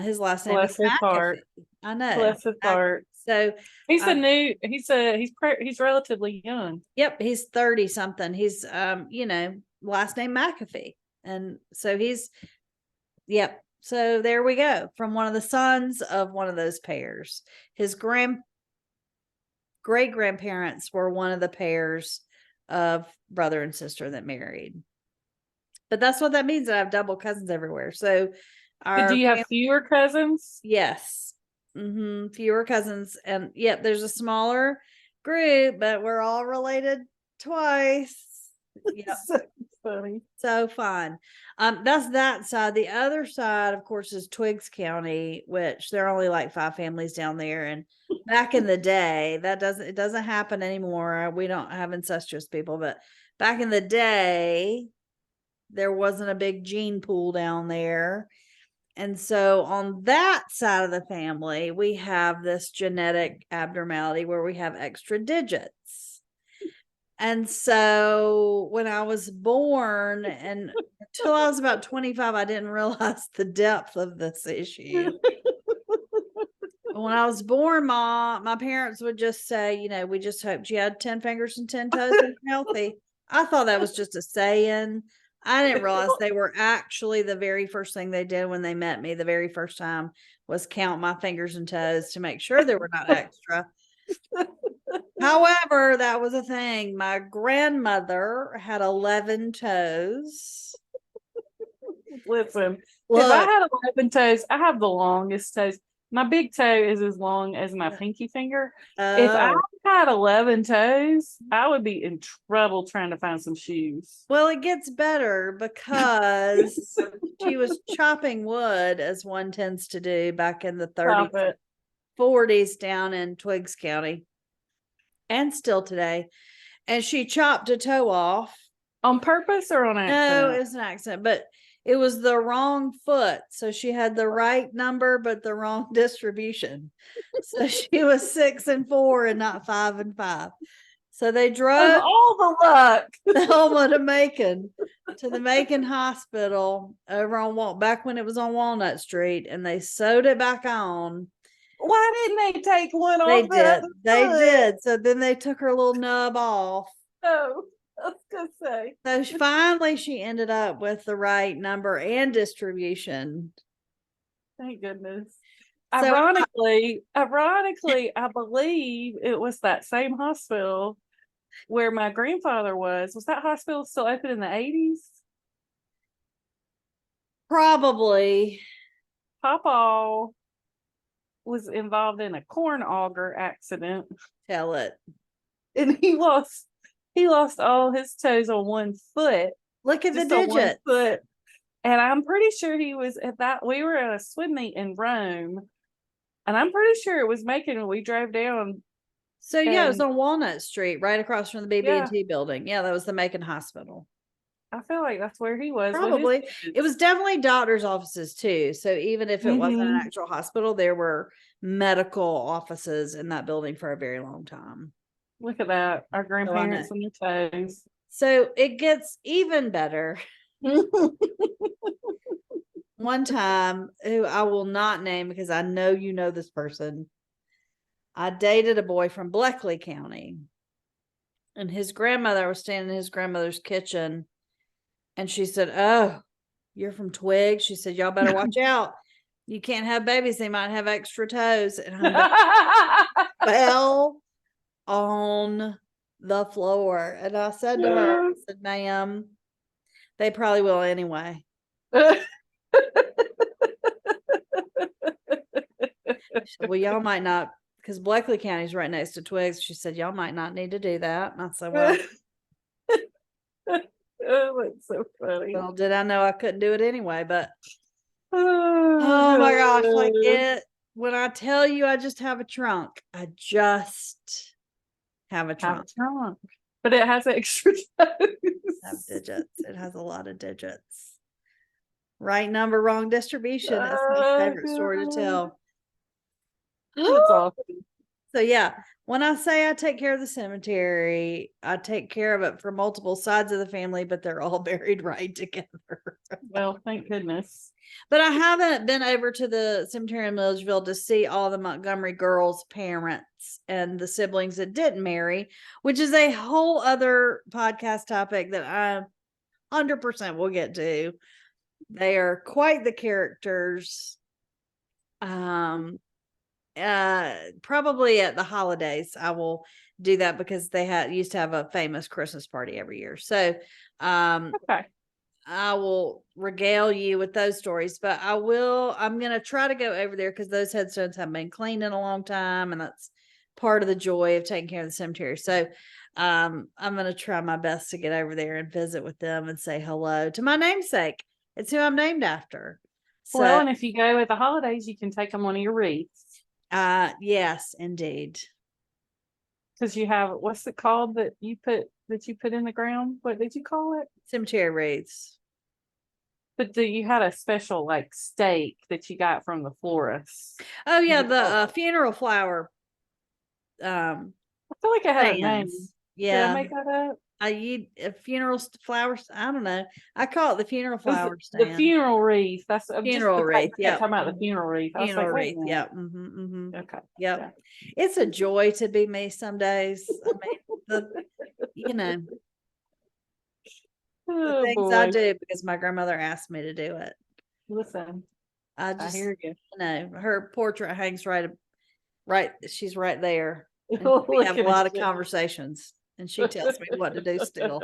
A: His last name is
B: Bless his heart.
A: McAfee. I know.
B: Bless his heart.
A: So
B: He's he's relatively young.
A: yep, he's 30 something. He's last name McAfee. And so yep. So there we go. From one of the sons of one of those pairs. His great grandparents were one of the pairs of brother and sister that married. But that's what that means, that I have double cousins everywhere. So
B: Do you have fewer cousins?
A: Yes. Fewer cousins. And yep, there's a smaller group, but we're all related twice. Yep.
B: So funny.
A: So fun. That's that side. The other side, of course, is Twiggs County, which there are only like 5 families down there. And back in the day, it doesn't happen anymore. We don't have incestuous people, but back in the day, there wasn't a big gene pool down there. And so on that side of the family, we have this genetic abnormality where we have extra digits. And so when I was born, and until I was about 25, I didn't realize the depth of this issue. When I was born, my parents would just say, we just hoped you had 10 fingers and 10 toes and healthy. I thought that was just a saying. I didn't realize they were actually the very first thing they did when they met me the very first time was count my fingers and toes to make sure they were not extra. However, that was a thing. My grandmother had 11 toes.
B: Listen, if I had 11 toes, I have the longest toes. My big toe is as long as my pinky finger. If I had 11 toes, I would be in trouble trying to find some shoes.
A: Well, it gets better because she was chopping wood, as one tends to do back in the 30s, 40s down in Twiggs County, and still today. And she chopped a toe off.
B: On purpose or on accident?
A: No, it was an accident, but it was the wrong foot. So she had the right number, but the wrong distribution. So she was 6 and 4 and not 5 and 5. So they drove
B: all the luck
A: Thelma to Macon, to the Macon Hospital over on back when it was on Walnut Street, and they sewed it back on.
B: Why didn't they take one
A: They
B: off?
A: They did. So then they took her little nub off.
B: Oh, I was gonna say.
A: So finally she ended up with the right number and distribution.
B: Thank goodness.
A: So,
B: ironically, I believe it was that same hospital where my grandfather was. Was that hospital still open in the 80s?
A: Probably.
B: Papa was involved in a corn auger accident.
A: Tell it.
B: And he lost all his toes on one foot.
A: Look at the digits.
B: Foot. And I'm pretty sure he was at that. We were at a swim meet in Rome. And I'm pretty sure it was Macon when we drove down.
A: So yeah, it was on Walnut Street, right across from the BB&T building. Yeah, that was the Macon Hospital.
B: I feel like that's where he was.
A: Probably. It was definitely doctor's offices too. So even if it wasn't an actual hospital, there were medical offices in that building for a very long time.
B: Look at that. Our grandparents on the toes.
A: So it gets even better. One time, who I will not name because I know you know this person, I dated a boy from Bleckley County, and his grandmother was standing in his grandmother's kitchen, and she said, "Oh, you're from Twig?" She said, "Y'all better watch out. You can't have babies. They might have extra toes." And I fell on the floor. And I said to her, I said, "Ma'am, they probably will anyway." She said, "Well, y'all might not," because Bleckley County is right next to Twiggs. She said, "Y'all might not need to do that." And I said, "Well."
B: Oh, that's so funny.
A: Well, did I know I couldn't do it anyway? But oh my gosh, like it, when I tell you I just have a trunk, I just have a trunk.
B: But it has extra toes.
A: Have digits. It has a lot of digits. Right number, wrong distribution. That's my favorite story to tell.
B: That's awesome.
A: So yeah, when I say I take care of the cemetery, I take care of it for multiple sides of the family, but they're all buried right together.
B: Well, thank goodness.
A: But I haven't been over to the cemetery in Milledgeville to see all the Montgomery girls' parents and the siblings that didn't marry, which is a whole other podcast topic that I 100% will get to. They are quite the characters. Probably at the holidays I will do that because they used to have a famous Christmas party every year. So
B: Okay.
A: I will regale you with those stories, but I'm going to try to go over there because those headstones haven't been cleaned in a long time. And that's part of the joy of taking care of the cemetery. So, I'm going to try my best to get over there and visit with them and say hello to my namesake. It's who I'm named after. So,
B: Well, and if you go at the holidays, you can take them one of your wreaths.
A: yes, indeed.
B: Because you have, what's it called that you put in the ground? What did you call it?
A: Cemetery wreaths.
B: But you had a special like stake that you got from the florist.
A: Oh yeah, the funeral flower.
B: I feel like I had a name.
A: Yeah.
B: Did I make that up?
A: Funeral flowers. I don't know. I call it the funeral flower
B: The
A: stand.
B: funeral wreath. That's
A: Funeral wreath.
B: Yeah, talking
A: Yeah.
B: about the funeral wreath. I was
A: Funeral
B: like,
A: wreath.
B: wait a
A: Yeah.
B: minute. Okay.
A: Yep.
B: Yeah.
A: It's a joy to be me some days. I mean, the
B: Oh
A: things
B: boy.
A: I do because my grandmother asked me to do it.
B: Listen,
A: I
B: hear you.
A: Her portrait hangs right. She's right there. And we
B: Look
A: have a
B: at
A: lot of
B: you.
A: conversations, and she tells me what to do still.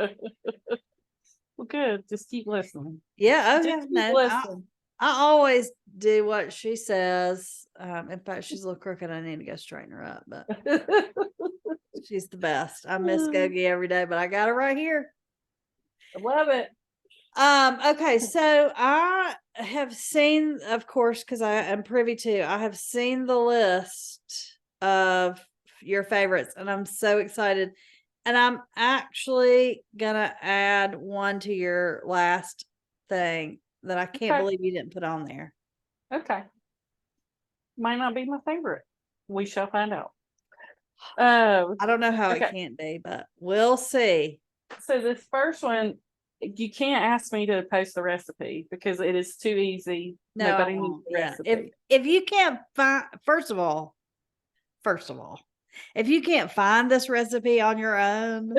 B: Well, good. Just keep listening.
A: Yeah. Oh,
B: Just
A: yeah.
B: keep
A: No,
B: listening.
A: I always do what she says. In fact, she's a little crooked. I need to go straighten her up, but she's the best. I miss Gogi every day, but I got her right here.
B: I love it.
A: Okay, so I have seen, of course, because I am privy to, I have seen the list of your favorites, and I'm so excited. And I'm actually gonna add one to your last thing that I can't believe you didn't put on there.
B: Okay. Might not be my favorite. We shall find out.
A: I don't know how
B: okay.
A: it can't be, but we'll see.
B: So this first one, you can't ask me to post the recipe because it is too easy.
A: No,
B: Nobody needs the recipe.
A: If you can't find, first of all, if you can't find this recipe on your own,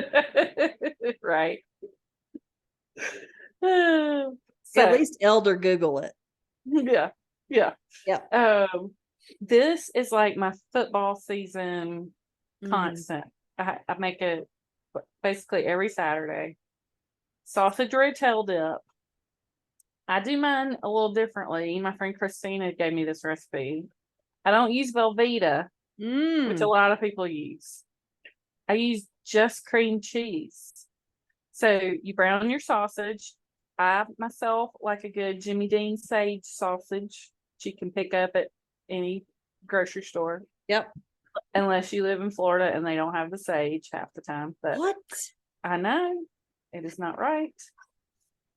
B: right.
A: at least Elder Google it.
B: Yeah.
A: Yeah.
B: This is like my football season constant. I make it basically every Saturday. Sausage Rotel Dip. I do mine a little differently. My friend Christina gave me this recipe. I don't use Velveeta, which a lot of people use. I use just cream cheese. So you brown your sausage. I myself like a good Jimmy Dean sage sausage you can pick up at any grocery store.
A: Yep.
B: Unless you live in Florida and they don't have the sage half the time. But
A: what?
B: I know it is not right.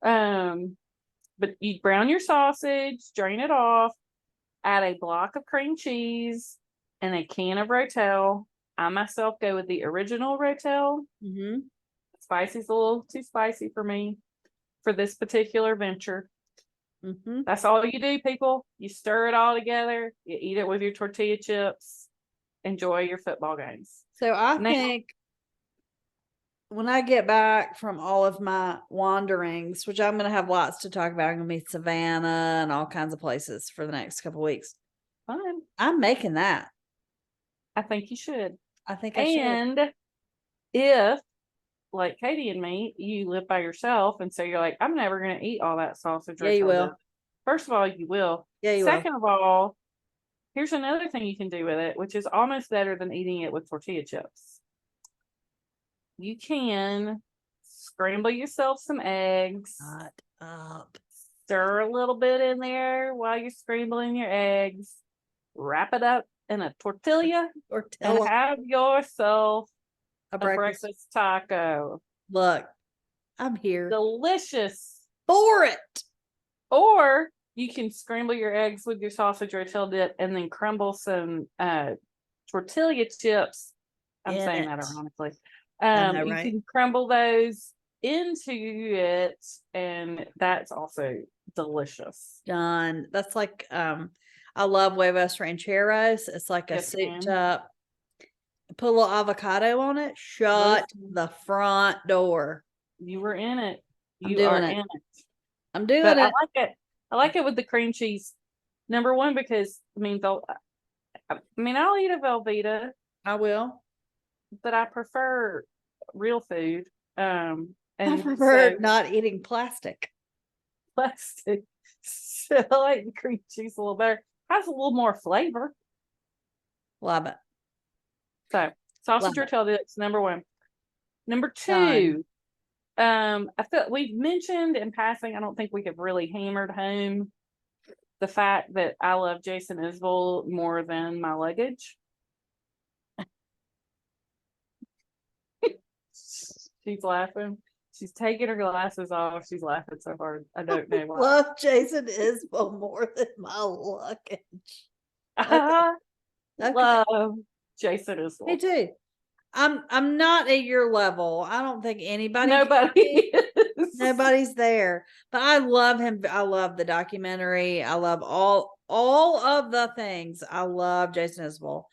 B: But you brown your sausage, drain it off, add a block of cream cheese and a can of Rotel. I myself go with the original Rotel. Spicy's a little too spicy for me for this particular venture. That's all you do, people. You stir it all together. You eat it with your tortilla chips. Enjoy your football games.
A: So I think when I get back from all of my wanderings, which I'm going to have lots to talk about, I'm going to meet Savannah and all kinds of places for the next couple of weeks.
B: Fun.
A: I'm making that.
B: I think you should.
A: I think I should.
B: And if, like Katie and me, you live by yourself, and so you're like, I'm never going to eat all that sausage.
A: Yeah, you will.
B: First of all, you will.
A: Yeah, you will.
B: Second of all, here's another thing you can do with it, which is almost better than eating it with tortilla chips. You can scramble yourself some eggs.
A: Hot up.
B: Stir a little bit in there while you're scrambling your eggs. Wrap it up in a tortilla. And have yourself a breakfast taco.
A: Look, I'm here.
B: Delicious.
A: For it.
B: Or you can scramble your eggs with your sausage Rotel dip and then crumble some tortilla chips. I'm
A: In
B: saying that
A: it.
B: ironically.
A: I know,
B: You
A: right?
B: can crumble those into it, and that's also delicious.
A: Done. That's like, I love huevos rancheros. It's like a
B: Yes,
A: souped
B: ma'am.
A: up, put a little avocado on it, shut
B: Listen,
A: the front door.
B: you were in it.
A: I'm
B: You are
A: doing it.
B: in it.
A: I'm doing
B: But I
A: it.
B: like it. I like it with the cream cheese. Number one, because I'll eat a Velveeta,
A: I will.
B: but I prefer real food.
A: I
B: And
A: prefer
B: so
A: not eating plastic.
B: plastic. So I like the cream cheese a little better. Has a little more flavor.
A: Love it.
B: So sausage
A: Love it.
B: rotel dips, number one. Number
A: Done.
B: two, I feel we've mentioned in passing, I don't think we have really hammered home the fact that I love Jason Isbell more than my luggage. She's laughing. She's taking her glasses off. She's laughing so hard. I don't know why.
A: Love Jason Isbell more than my luggage.
B: I
A: Okay.
B: love Jason
A: Me
B: Isbell.
A: too. I'm not at your level. I don't think anybody can
B: Nobody
A: be.
B: is.
A: Nobody's there. But I love him. I love the documentary. I love all of the things. I love Jason Isbell.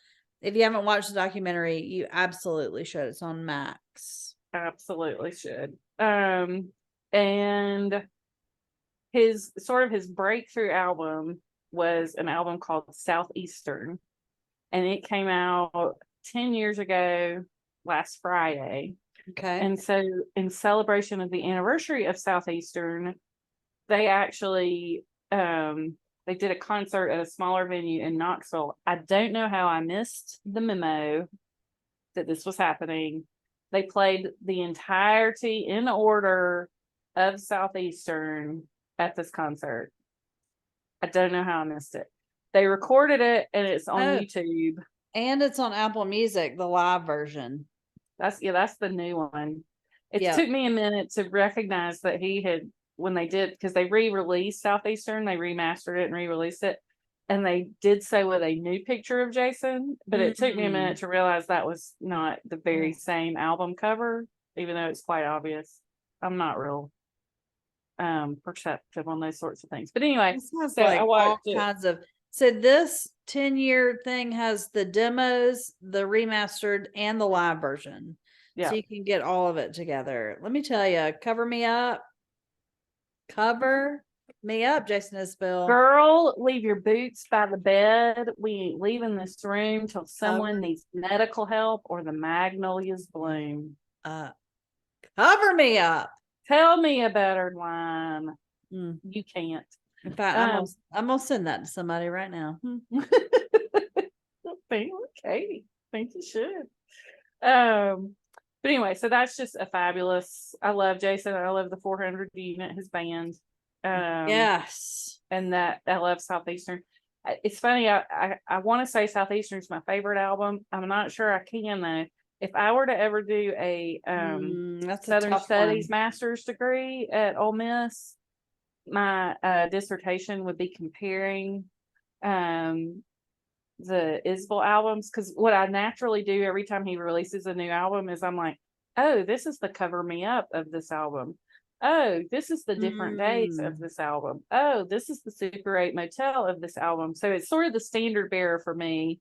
A: If you haven't watched the documentary, you absolutely should. It's on Max.
B: Absolutely should. And his breakthrough album was an album called Southeastern, and it came out 10 years ago last Friday.
A: Okay.
B: And so in celebration of the anniversary of Southeastern, they actually they did a concert at a smaller venue in Knoxville. I don't know how I missed the memo that this was happening. They played the entirety in order of Southeastern at this concert. I don't know how I missed it. They recorded it and it's on YouTube.
A: And it's on Apple Music, the live version.
B: That's the new one. It
A: Yeah.
B: took me a minute to recognize that he had, when they did, because they re-released Southeastern, they remastered it and re-released it. And they did so with a new picture of Jason, but it took me a minute to realize that was not the very same album cover, even though it's quite obvious. I'm not real perceptive on those sorts of things. But anyway, so
A: like
B: I watched
A: all kinds of. So this 10-year thing has the demos, the remastered, and the live version.
B: Yeah.
A: So you can get all of it together. Let me tell you, cover me up. Cover me up, Jason Isbell.
B: Girl, leave your boots by the bed. We ain't leaving this room till someone needs medical help or the magnolias bloom.
A: Cover me up.
B: Tell me a better line. You can't.
A: In fact, I'm gonna send that to somebody right now.
B: Okay, think you should. But anyway, so that's just a fabulous. I love Jason. I love the 400 unit, his band.
A: Yes,
B: and that I love Southeastern. It's funny. I want to say Southeastern is my favorite album. I'm not sure I can though. If I were to ever do a Southern Studies master's degree at Ole Miss, my dissertation would be comparing the Isbell albums, because what I naturally do every time he releases a new album is I'm like, oh, this is the Cover Me Up of this album. Oh, this is the Different Days of this album. Oh, this is the Super 8 Motel of this album. So it's sort of the standard bearer for me.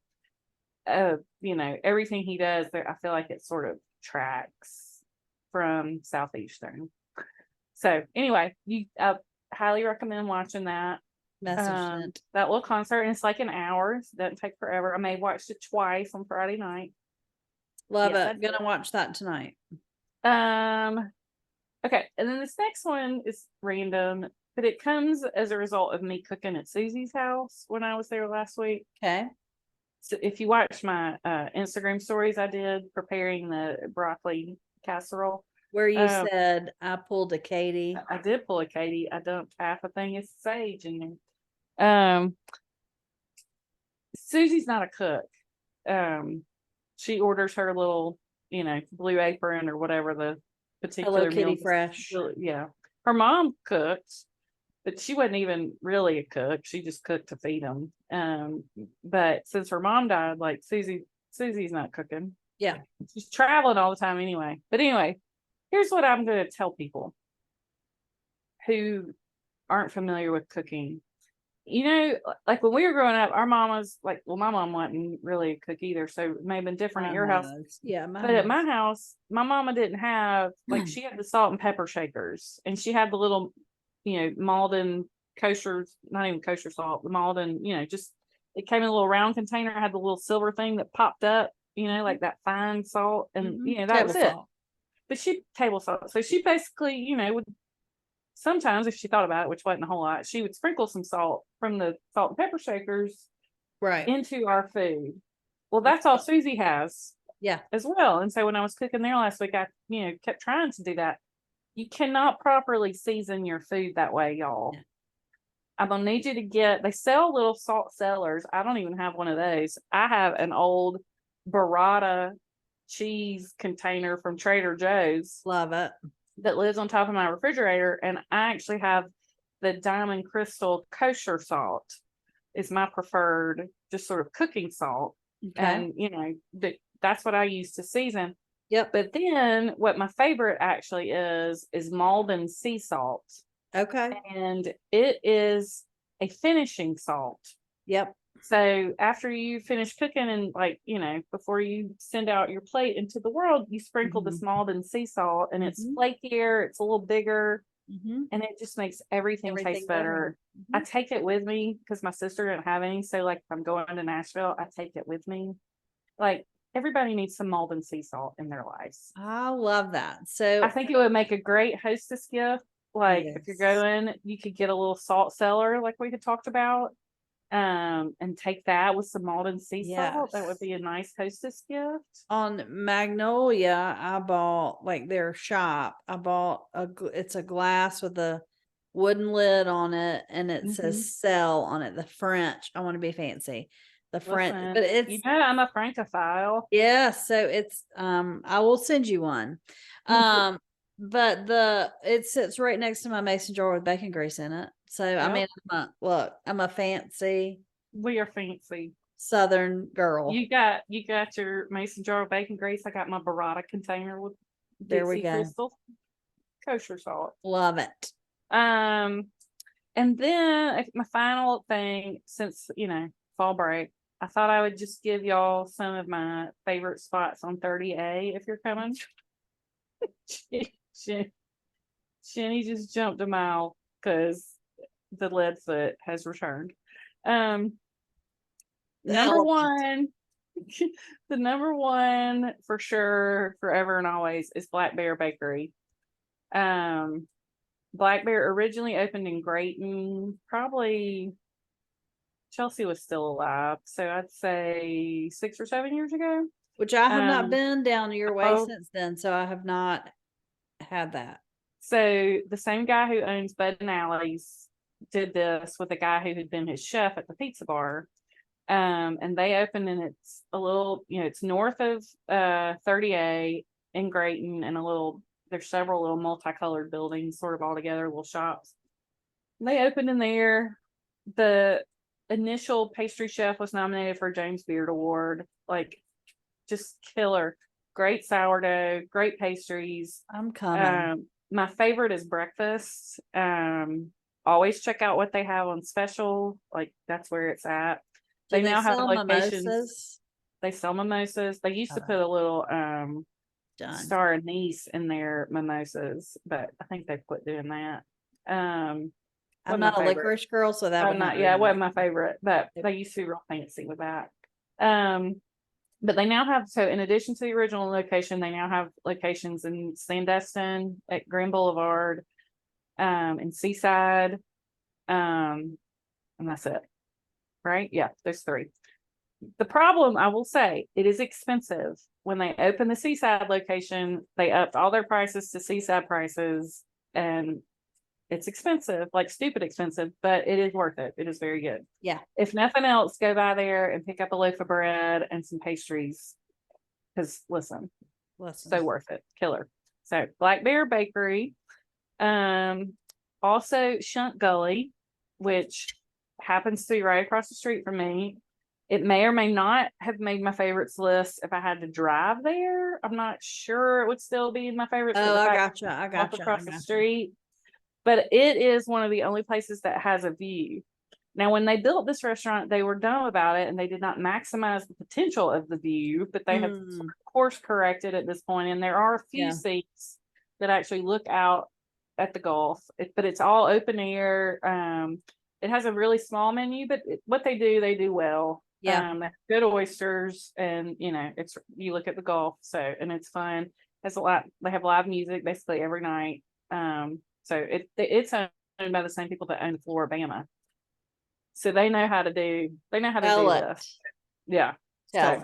B: Everything he does, I feel like it sort of tracks from Southeastern. So anyway, I highly recommend watching that. That little concert, and it's like an hour. So it doesn't take forever. I may have watched it twice on Friday night.
A: Love it. I'm gonna watch that tonight.
B: Okay, and then this next one is random, but it comes as a result of me cooking at Susie's house when I was there last week.
A: Okay.
B: So if you watch my Instagram stories, I did preparing the broccoli casserole.
A: Where you said I pulled a Katie.
B: I did pull a Katie. I dumped half a thing of sage in there. Susie's not a cook. She orders her little, Blue Apron or whatever the particular
A: Hello Kitty
B: meal.
A: Fresh.
B: Yeah. Her mom cooked, but she wasn't even really a cook. She just cooked to feed them. But since her mom died, like Susie Susie's not cooking.
A: Yeah.
B: She's traveling all the time anyway. But anyway, here's what I'm going to tell people who aren't familiar with cooking. You know, like when we were growing up, our mamas, like, well, my mom wasn't really a cook either, so it may have been different at your house.
A: Yeah,
B: But at my house, my mama didn't have, like, she had the salt and pepper shakers, and she had the little, you know, Maldon kosher, not even kosher salt, the Maldon, you know, just, it came in a little round container, had the little silver thing that popped up, you know, like that fine salt, and, you know, that
A: Table
B: was it.
A: salt.
B: But table salt. So she basically, you know, would sometimes, if she thought about it, which wasn't a whole lot, she would sprinkle some salt from the salt and pepper shakers
A: Right.
B: into our food. Well, that's all Susie has.
A: Yeah.
B: As well. And so when I was cooking there last week, I, you know, kept trying to do that. You cannot properly season your food that way, y'all. Yeah. I'm gonna need you to they sell little salt cellars. I don't even have one of those. I have an old burrata cheese container from Trader Joe's.
A: Love it.
B: That lives on top of my refrigerator, and I actually have the Diamond Crystal kosher salt is my preferred, just sort of cooking salt. Okay. And you know, that's what I use to season.
A: Yep.
B: But then what my favorite actually is Maldon sea salt.
A: Okay.
B: And it is a finishing salt. Yep. So after you finish cooking and, like, you know, before you send out your plate into the world, you sprinkle the Maldon sea salt, and it's flakier, it's a little bigger, and it just makes everything taste better. I take it with me because my sister didn't have any. So, like, if I'm going to Nashville, I take it with me. Like, everybody needs some Maldon sea salt in their lives.
A: I love that. So
B: I think it would make a great hostess gift. Like, if you're going, you could get a little salt cellar like we had talked about. And take that with some Maldon sea salt. That would be a nice hostess gift.
A: On Magnolia, I bought, like, their shop. I bought it's a glass with a wooden lid on it, and it says "sell" on it. The French. I want to be fancy. The French, but it's,
B: you know, I'm a Francophile.
A: Yeah, so it's I will send you one. But it sits right next to my mason jar with bacon grease in it. So I mean, I'm a fancy.
B: We are fancy
A: Southern girl.
B: You got your mason jar of bacon grease. I got my burrata container with
A: there we go.
B: Crystal kosher salt.
A: Love it.
B: And then my final thing, since, you know, fall break, I thought I would just give y'all some of my favorite spots on 30A if you're coming. Jenny just jumped a mile because the lead foot has returned. Number one, the number one for sure, forever and always, is Black Bear Bakery. Black Bear originally opened in Grayton, probably Chelsea was still alive, so I'd say 6 or 7 years ago.
A: Which I have not been down your way since then, so I have not had that.
B: So the same guy who owns Bud and Alley's did this with a guy who had been his chef at the pizza bar. And they opened, and it's a little, you know, it's north of 30A in Grayton, and there's several little multicolored buildings sort of all together, little shops. And they opened in there. The initial pastry chef was nominated for a James Beard Award. Like, just killer. Great sourdough, great pastries.
A: I'm coming.
B: My favorite is breakfast. Always check out what they have on special. Like, that's where it's at. They now have locations. Mimosas? They sell mimosas. They used to put a little star anise in their mimosas, but I think they quit doing that.
A: I'm not a licorice girl, so that would not.
B: Yeah, it wasn't my favorite, but they used to be real fancy with that. But they now have, so in addition to the original location, they now have locations in Sandestin, at Grand Boulevard, in Seaside, and that's it. Right? Yeah, there's 3. The problem, I will say, it is expensive. When they opened the Seaside location, they upped all their prices to Seaside prices, and it's expensive, like stupid expensive, but it is worth it. It is very good.
A: Yeah.
B: If nothing else, go by there and pick up a loaf of bread and some pastries. Because listen, so worth it. Killer. So Black Bear Bakery. Also Shunk Gulley, which happens to be right across the street from me. It may or may not have made my favorites list if I had to drive there. I'm not sure it would still be in my favorites.
A: Oh,
B: The
A: I
B: fact
A: gotcha. I
B: walk
A: gotcha. I
B: across the
A: gotcha.
B: street, but it is one of the only places that has a view. Now, when they built this restaurant, they were dumb about it and they did not maximize the potential of the view, but they have course corrected at this point, and there are a few seats that actually look out at the Gulf, but it's all open air. It has a really small menu, but what they do well. They have good oysters, and you look at the Gulf, and it's fun. Has a lot. They have live music basically every night. So it's owned by the same people that own Floribama. So they know how to do this. Yeah. So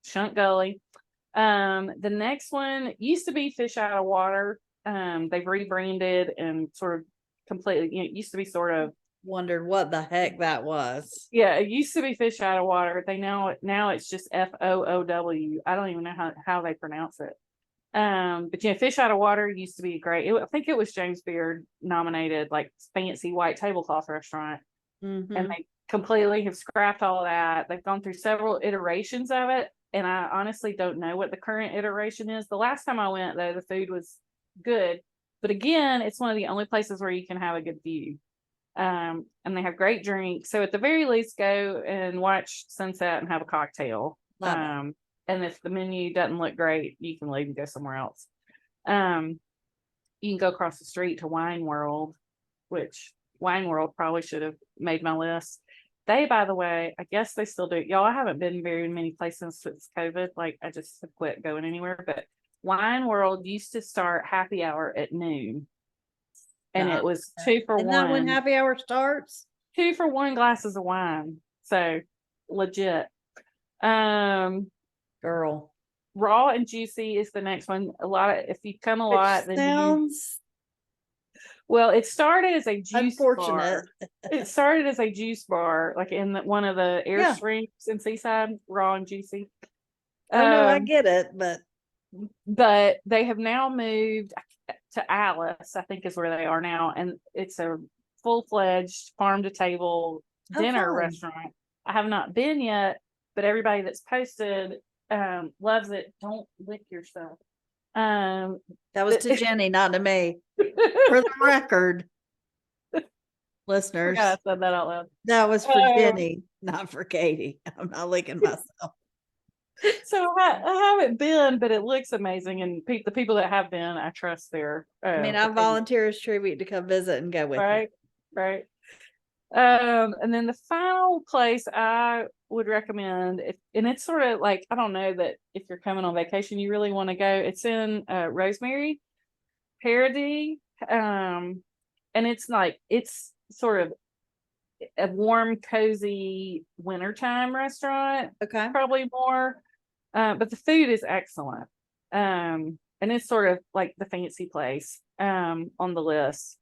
B: Shunk Gulley. The next one used to be Fish Out of Water. They've rebranded and sort of completely, it used to be sort of
A: wondered what the heck that was.
B: Yeah, it used to be Fish Out of Water. Now it's just FOOW. I don't even know how they pronounce it. But Fish Out of Water used to be great. I think it was James Beard nominated, like fancy white tablecloth restaurant. And they completely have scrapped all that. They've gone through several iterations of it, and I honestly don't know what the current iteration is. The last time I went, though, the food was good, but again, it's one of the only places where you can have a good view. And they have great drinks. So at the very least, go and watch sunset and have a cocktail. And if the menu doesn't look great, you can leave and go somewhere else. You can go across the street to Wine World, which Wine World probably should have made my list. They, by the way, I guess they still do. Y'all, I haven't been very many places since COVID. Like, I just have quit going anywhere. But Wine World used to start happy hour at noon. And it was 2 for
A: Isn't
B: 1.
A: that when happy hour starts?
B: 2 for 1 glasses of wine. So legit.
A: Girl.
B: Raw and Juicy is the next one. If you come a lot, then
A: sounds
B: well, it started as a juice
A: unfortunate.
B: bar. It started as a juice bar, like in one of the Airstreams in Seaside, Raw and Juicy.
A: Oh no, I get it,
B: but they have now moved to Alice, I think is where they are now, and it's a full-fledged farm to table dinner restaurant. I have not been yet, but everybody that's posted loves it. Don't lick yourself.
A: That was to Jenny, not to me. For the record, listeners,
B: I said that out loud.
A: That was for Jenny, not for Katie. I'm not licking myself.
B: So I haven't been, but it looks amazing, and the people that have been, I trust their.
A: I mean, I volunteer as tribute to come visit and go with
B: you. Right. And then the final place I would recommend, and it's sort of like, I don't know that if you're coming on vacation, you really want to go. It's in Rosemary, Paradis, and it's sort of a warm, cozy wintertime restaurant.
A: Okay,
B: probably more, but the food is excellent. And it's sort of like the fancy place on the list.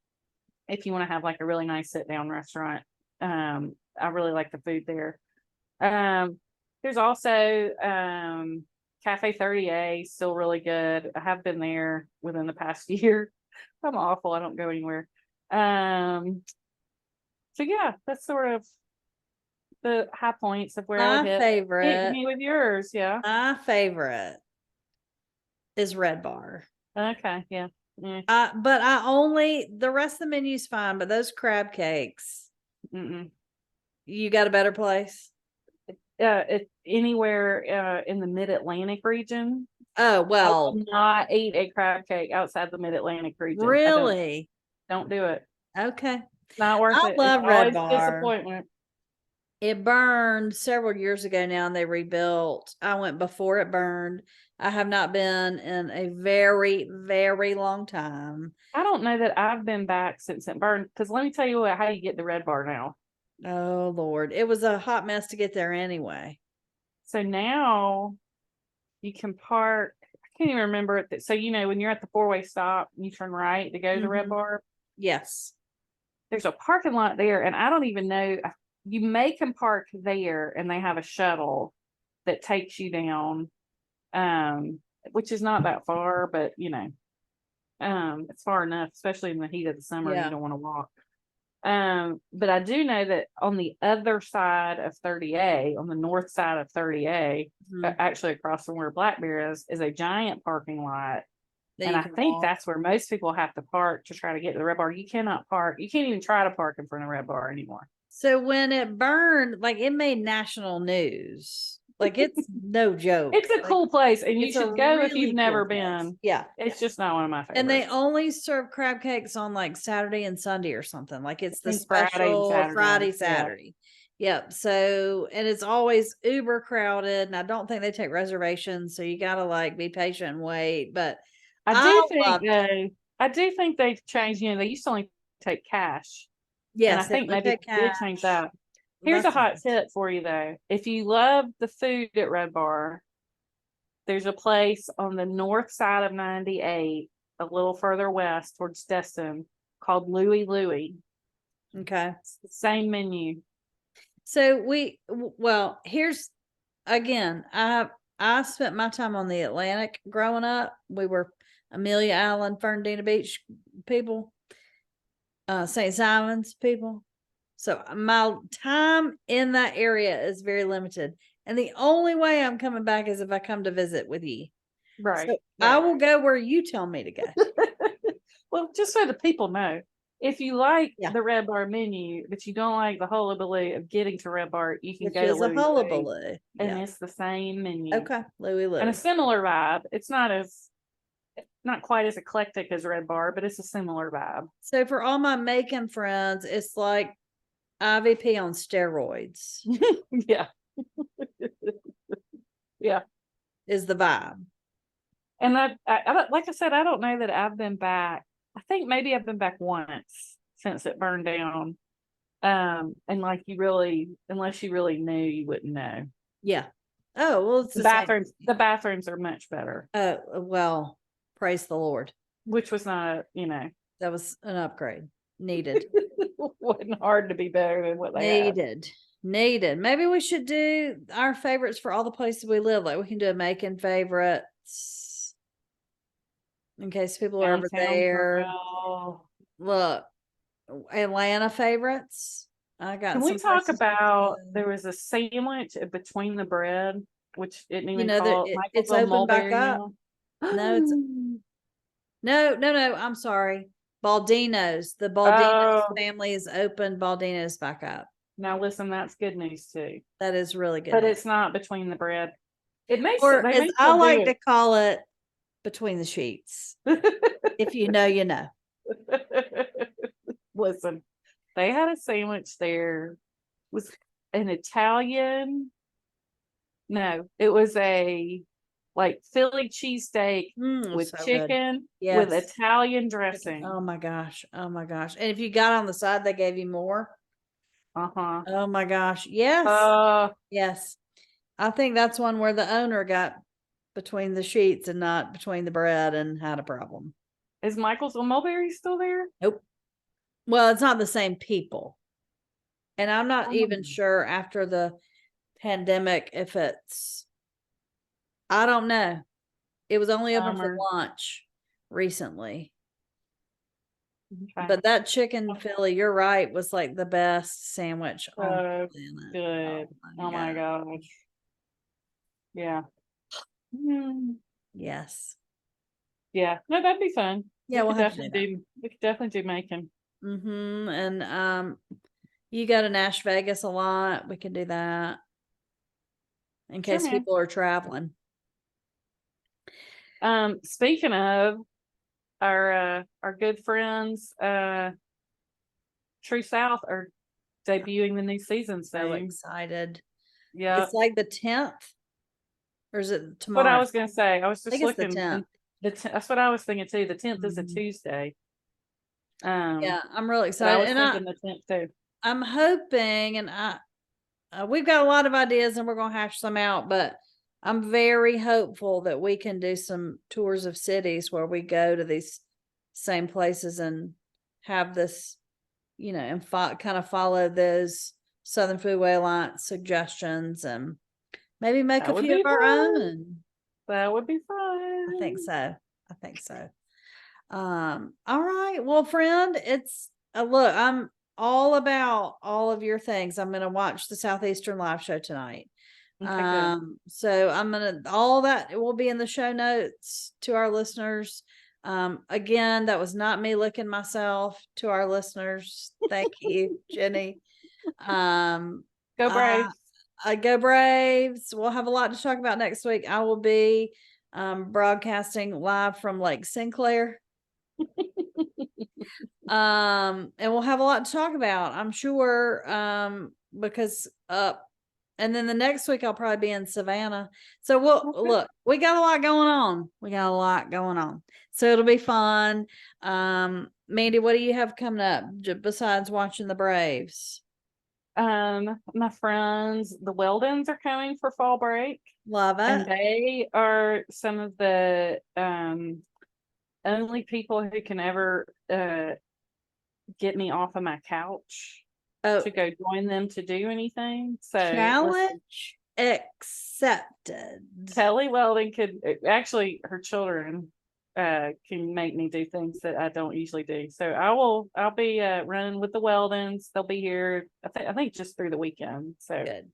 B: If you want to have like a really nice sit down restaurant, I really like the food there. There's also Cafe 30A, still really good. I have been there within the past year. I'm awful. I don't go anywhere. So yeah, that's sort of the high points of where I would hit.
A: Favorite.
B: Hit me with yours, yeah.
A: My favorite is Red Bar.
B: Okay, yeah.
A: But the rest of the menu's fine, but those crab cakes. You got a better place?
B: Anywhere in the Mid-Atlantic region.
A: Oh, well.
B: I will not eat a crab cake outside the Mid-Atlantic region.
A: Really?
B: Don't do it.
A: Okay.
B: Not worth it.
A: I love Red Bar.
B: Disappointment.
A: It burned several years ago now, and they rebuilt. I went before it burned. I have not been in a very, very long time.
B: I don't know that I've been back since it burned, because let me tell you how you get the Red Bar now.
A: Oh, Lord. It was a hot mess to get there anyway.
B: So now you can park. I can't even remember it. So, when you're at the 4-way stop, you turn right to go to the Red Bar.
A: Yes.
B: There's a parking lot there, and I don't even know. You can park there, and they have a shuttle that takes you down, which is not that far, but it's far enough, especially in the heat of the summer. You don't want to walk. But I do know that on the other side of 30A, on the north side of 30A,
A: Mhm.
B: actually across from where Black Bear is a giant parking lot.
A: That
B: And
A: you
B: I
A: can
B: think
A: walk.
B: that's where most people have to park to try to get to the Red Bar. You cannot park. You can't even try to park in front of Red Bar anymore.
A: So when it burned, like it made national news. Like it's no joke.
B: It's a
A: Like,
B: cool place, and you
A: it's a
B: should go if you've
A: really cool
B: never
A: place.
B: been.
A: Yeah.
B: It's just not one of my
A: And they
B: favorites.
A: only serve crab cakes on like Saturday and Sunday or something. Like it's the
B: think Friday and
A: special Friday,
B: Saturday, yeah.
A: Saturday. Yep. So, and it's always uber crowded. And I don't think they take reservations. So you got to like be patient and wait. But
B: I
A: I
B: do think
A: loved it.
B: I do think they've changed. You know, they used to only take cash, and I
A: Yes, they
B: think
A: only
B: maybe
A: take
B: they did
A: cash.
B: change that. Here's a
A: That's
B: hot
A: nice.
B: tip for you though. If you love the food at Red Bar, there's a place on the north side of 98, a little further west towards Destin, called Louie Louie.
A: Okay.
B: It's the same menu.
A: So well, here's again, I spent my time on the Atlantic growing up. We were Amelia Island, Fernandina Beach people, St. Simon's people. So my time in that area is very limited. And the only way I'm coming back is if I come to visit with you.
B: Right.
A: So I will go where you tell me to go.
B: Well, just so the people know, if you like
A: Yeah.
B: the Red Bar menu, but you don't like the hullabaloo of getting to Red Bar, you can
A: Which
B: go to
A: is a
B: Louie Louie,
A: hullabaloo.
B: and
A: Yeah.
B: it's the same menu
A: Okay. Louie
B: and a
A: Louie.
B: similar vibe. It's not quite as eclectic as Red Bar, but it's a similar vibe.
A: So for all my Macon friends, it's like IVP on steroids
B: Yeah. Yeah.
A: is the vibe.
B: And like I said, I don't know that I've been back. I think maybe I've been back once since it burned down. And like unless you really knew, you wouldn't know.
A: Yeah. Oh, well, it's the same.
B: The bathrooms are much better,
A: Oh, well, praise the Lord.
B: which was not,
A: That was an upgrade. Needed.
B: wasn't hard to be better than what they had.
A: Needed. Maybe we should do our favorites for all the places we live. Like we can do a Macon favorites in case people are over
B: Downtown
A: there.
B: Grill.
A: Look, Atlanta favorites. I got
B: Can we
A: some
B: talk
A: places we can
B: about
A: go.
B: there was a sandwich between the bread, which isn't even
A: that
B: called
A: it's
B: Michael's on
A: open back
B: Mulberry
A: up.
B: now?
A: No, it's no. I'm sorry. Baldino's. The Baldino's
B: Oh,
A: family is open. Baldino's back up.
B: now listen, that's good news too.
A: That is really good.
B: But
A: news.
B: it's not between the bread. It may
A: Or
B: they
A: as
B: may
A: I
B: still do
A: like to
B: it.
A: call it, between the sheets. If you know, you know.
B: Listen, they had a sandwich there. It was an Italian. No, it was a like Philly cheesesteak with
A: So good.
B: chicken
A: Yes.
B: with Italian dressing.
A: Oh my gosh. Oh my gosh. And if you got on the side, they gave you more.
B: Uh-huh.
A: Oh my gosh. Yes. Yes. I think that's one where the owner got between the sheets and not between the bread and had a problem.
B: Is Michael's on Mulberry still there?
A: Nope. Well, it's not the same people. And I'm not even sure after the pandemic if it's, I don't know. It was only open for lunch recently.
B: Okay.
A: But that chicken Philly, you're right, was like the best sandwich on the planet.
B: Good. Oh my gosh. Yeah.
A: Yes.
B: Yeah. No, that'd be fun.
A: Yeah,
B: we
A: we'll
B: could
A: have to do
B: we could definitely do Macon.
A: And you go to Nash Vegas a lot. We can do that in case people are traveling.
B: Speaking of our good friends, True South are debuting the new season soon.
A: So excited.
B: Yeah.
A: It's like the 10th. Or is it tomorrow?
B: What I was gonna say. I was just looking.
A: It's the 10th.
B: That's what I was thinking too. The 10th is a Tuesday.
A: Yeah, I'm really excited.
B: I was thinking the 10th too.
A: I'm hoping, and we've got a lot of ideas, and we're gonna hash some out. But I'm very hopeful that we can do some tours of cities where we go to these same places and have this, and kind of follow those Southern Foodway Alliance suggestions and maybe make a few of our own.
B: That would be fun.
A: I think so. All right. Well, friend, it's look, all about all of your things. I'm going to watch the Southeastern live show tonight.
B: Okay, good.
A: So I'm going to, all that will be in the show notes to our listeners. Again, that was not me licking myself, to our listeners. Thank you, Jenny.
B: Go Braves.
A: Go Braves. We'll have a lot to talk about next week. I will be broadcasting live from Lake Sinclair. And we'll have a lot to talk about, I'm sure, because and then the next week I'll probably be in Savannah. So look, we got a lot going on. So it'll be fun. Mandee, what do you have coming up besides watching the Braves?
B: My friends, the Weldons, are coming for fall break.
A: Love it.
B: And they are some of the only people who can ever get me off of my couch to go join them to do anything. So
A: challenge accepted.
B: Kelly Weldon could actually, her children can make me do things that I don't usually do. So I'll be running with the Weldons. They'll be here, I think just through the weekend. So good.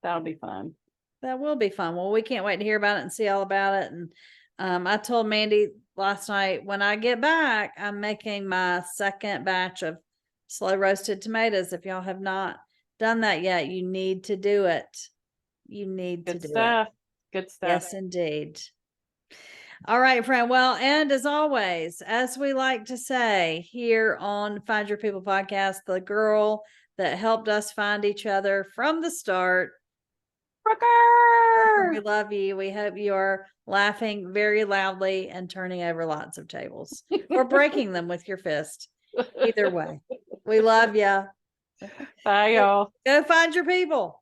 B: That'll be fun.
A: That will be fun. Well, we can't wait to hear about it and see all about it. And I told Mandee last night, when I get back, I'm making my second batch of slow roasted tomatoes. If y'all have not done that yet, you need to do it. You need to do it.
B: Good stuff.
A: Yes, indeed. All right, friend. Well, and as always, as we like to say here on Find Your People podcast, the girl that helped us find each other from the start, Brooker, we love you. We hope you are laughing very loudly and turning over lots of tables or breaking them with your fist. Either way, we love you.
B: Bye, y'all.
A: Go find your people.